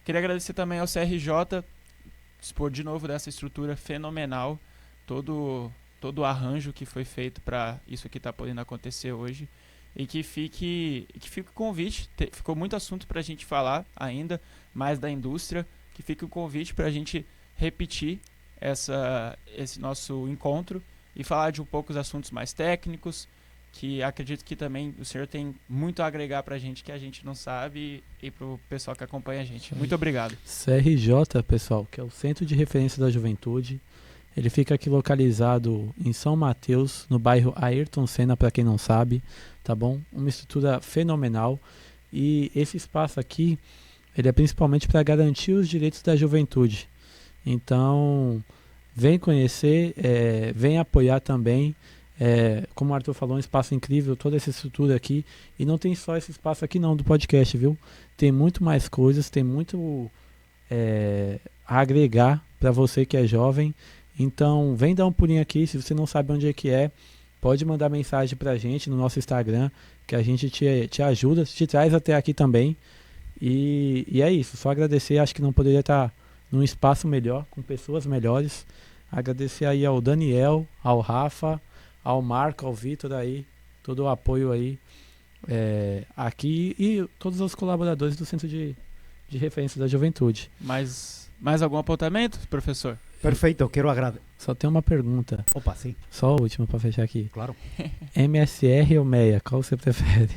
Queria agradecer também ao CRJ, dispor de novo dessa estrutura fenomenal, todo o arranjo que foi feito para isso aqui estar podendo acontecer hoje. E que fique o convite, ficou muito assunto para a gente falar ainda, mais da indústria, que fique o convite para a gente repetir esse nosso encontro e falar de um pouco os assuntos mais técnicos, que acredito que também o senhor tem muito a agregar para a gente que a gente não sabe e para o pessoal que acompanha a gente. Muito obrigado. CRJ, pessoal, que é o Centro de Referência da Juventude. Ele fica aqui localizado em São Mateus, no bairro Ayrton Senna, para quem não sabe, tá bom? Uma estrutura fenomenal. E esse espaço aqui ele é principalmente para garantir os direitos da juventude. Então, vem conhecer, vem apoiar também. Como o Arthur falou, um espaço incrível, toda essa estrutura aqui. E não tem só esse espaço aqui não do podcast, viu? Tem muito mais coisas, tem muito a agregar para você que é jovem. Então, vem dar um pulinho aqui. Se você não sabe onde é que é, pode mandar mensagem pra gente no nosso Instagram, que a gente te ajuda, te traz até aqui também. E é isso, só agradecer. Acho que não poderia estar num espaço melhor, com pessoas melhores. Agradecer aí ao Daniel, ao Rafa, ao Marco, ao Vitor aí, todo o apoio aí aqui e todos os colaboradores do Centro de Referência da Juventude. Mais algum apontamento, professor? Perfeito, eu quero agradecer. Só tem uma pergunta. Opa, sim. Só a última para fechar aqui. Claro. MSR ou MEA, qual você prefere?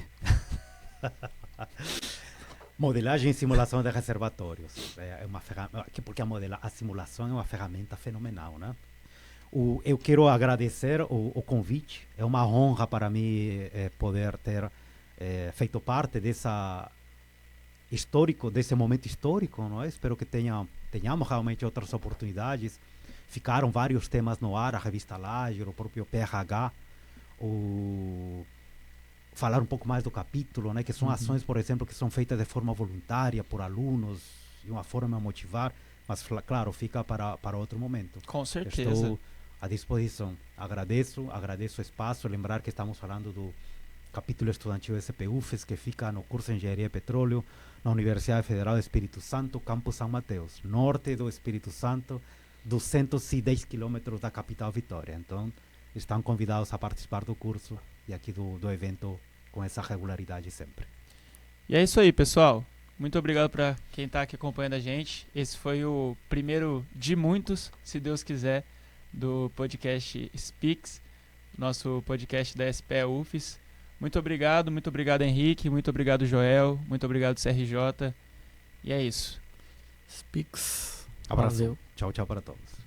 Modelagem e simulação de reservatórios. Porque a simulação é uma ferramenta fenomenal, né? Eu quero agradecer o convite. É uma honra para mim poder ter feito parte desse momento histórico, não é? Espero que tenhamos realmente outras oportunidades. Ficaram vários temas no ar, a revista Lager, o próprio PRH, falar um pouco mais do capítulo, né? Que são ações, por exemplo, que são feitas de forma voluntária por alunos, de uma forma a motivar, mas claro, fica para outro momento. Com certeza. Estou à disposição. Agradeço o espaço, lembrar que estamos falando do capítulo estudantil SPUFES, que fica no curso de Engenharia e Petróleo, na Universidade Federal do Espírito Santo, Campus São Mateus, norte do Espírito Santo, 210 quilômetros da capital Vitória. Então, estão convidados a participar do curso e aqui do evento com essa regularidade sempre. E é isso aí, pessoal. Muito obrigado para quem está aqui acompanhando a gente. Esse foi o primeiro de muitos, se Deus quiser, do podcast Speaks, nosso podcast da SPE UFES. Muito obrigado Henrique, muito obrigado Joel, muito obrigado CRJ. E é isso. Speaks. Abraço. Valeu. Tchau para todos.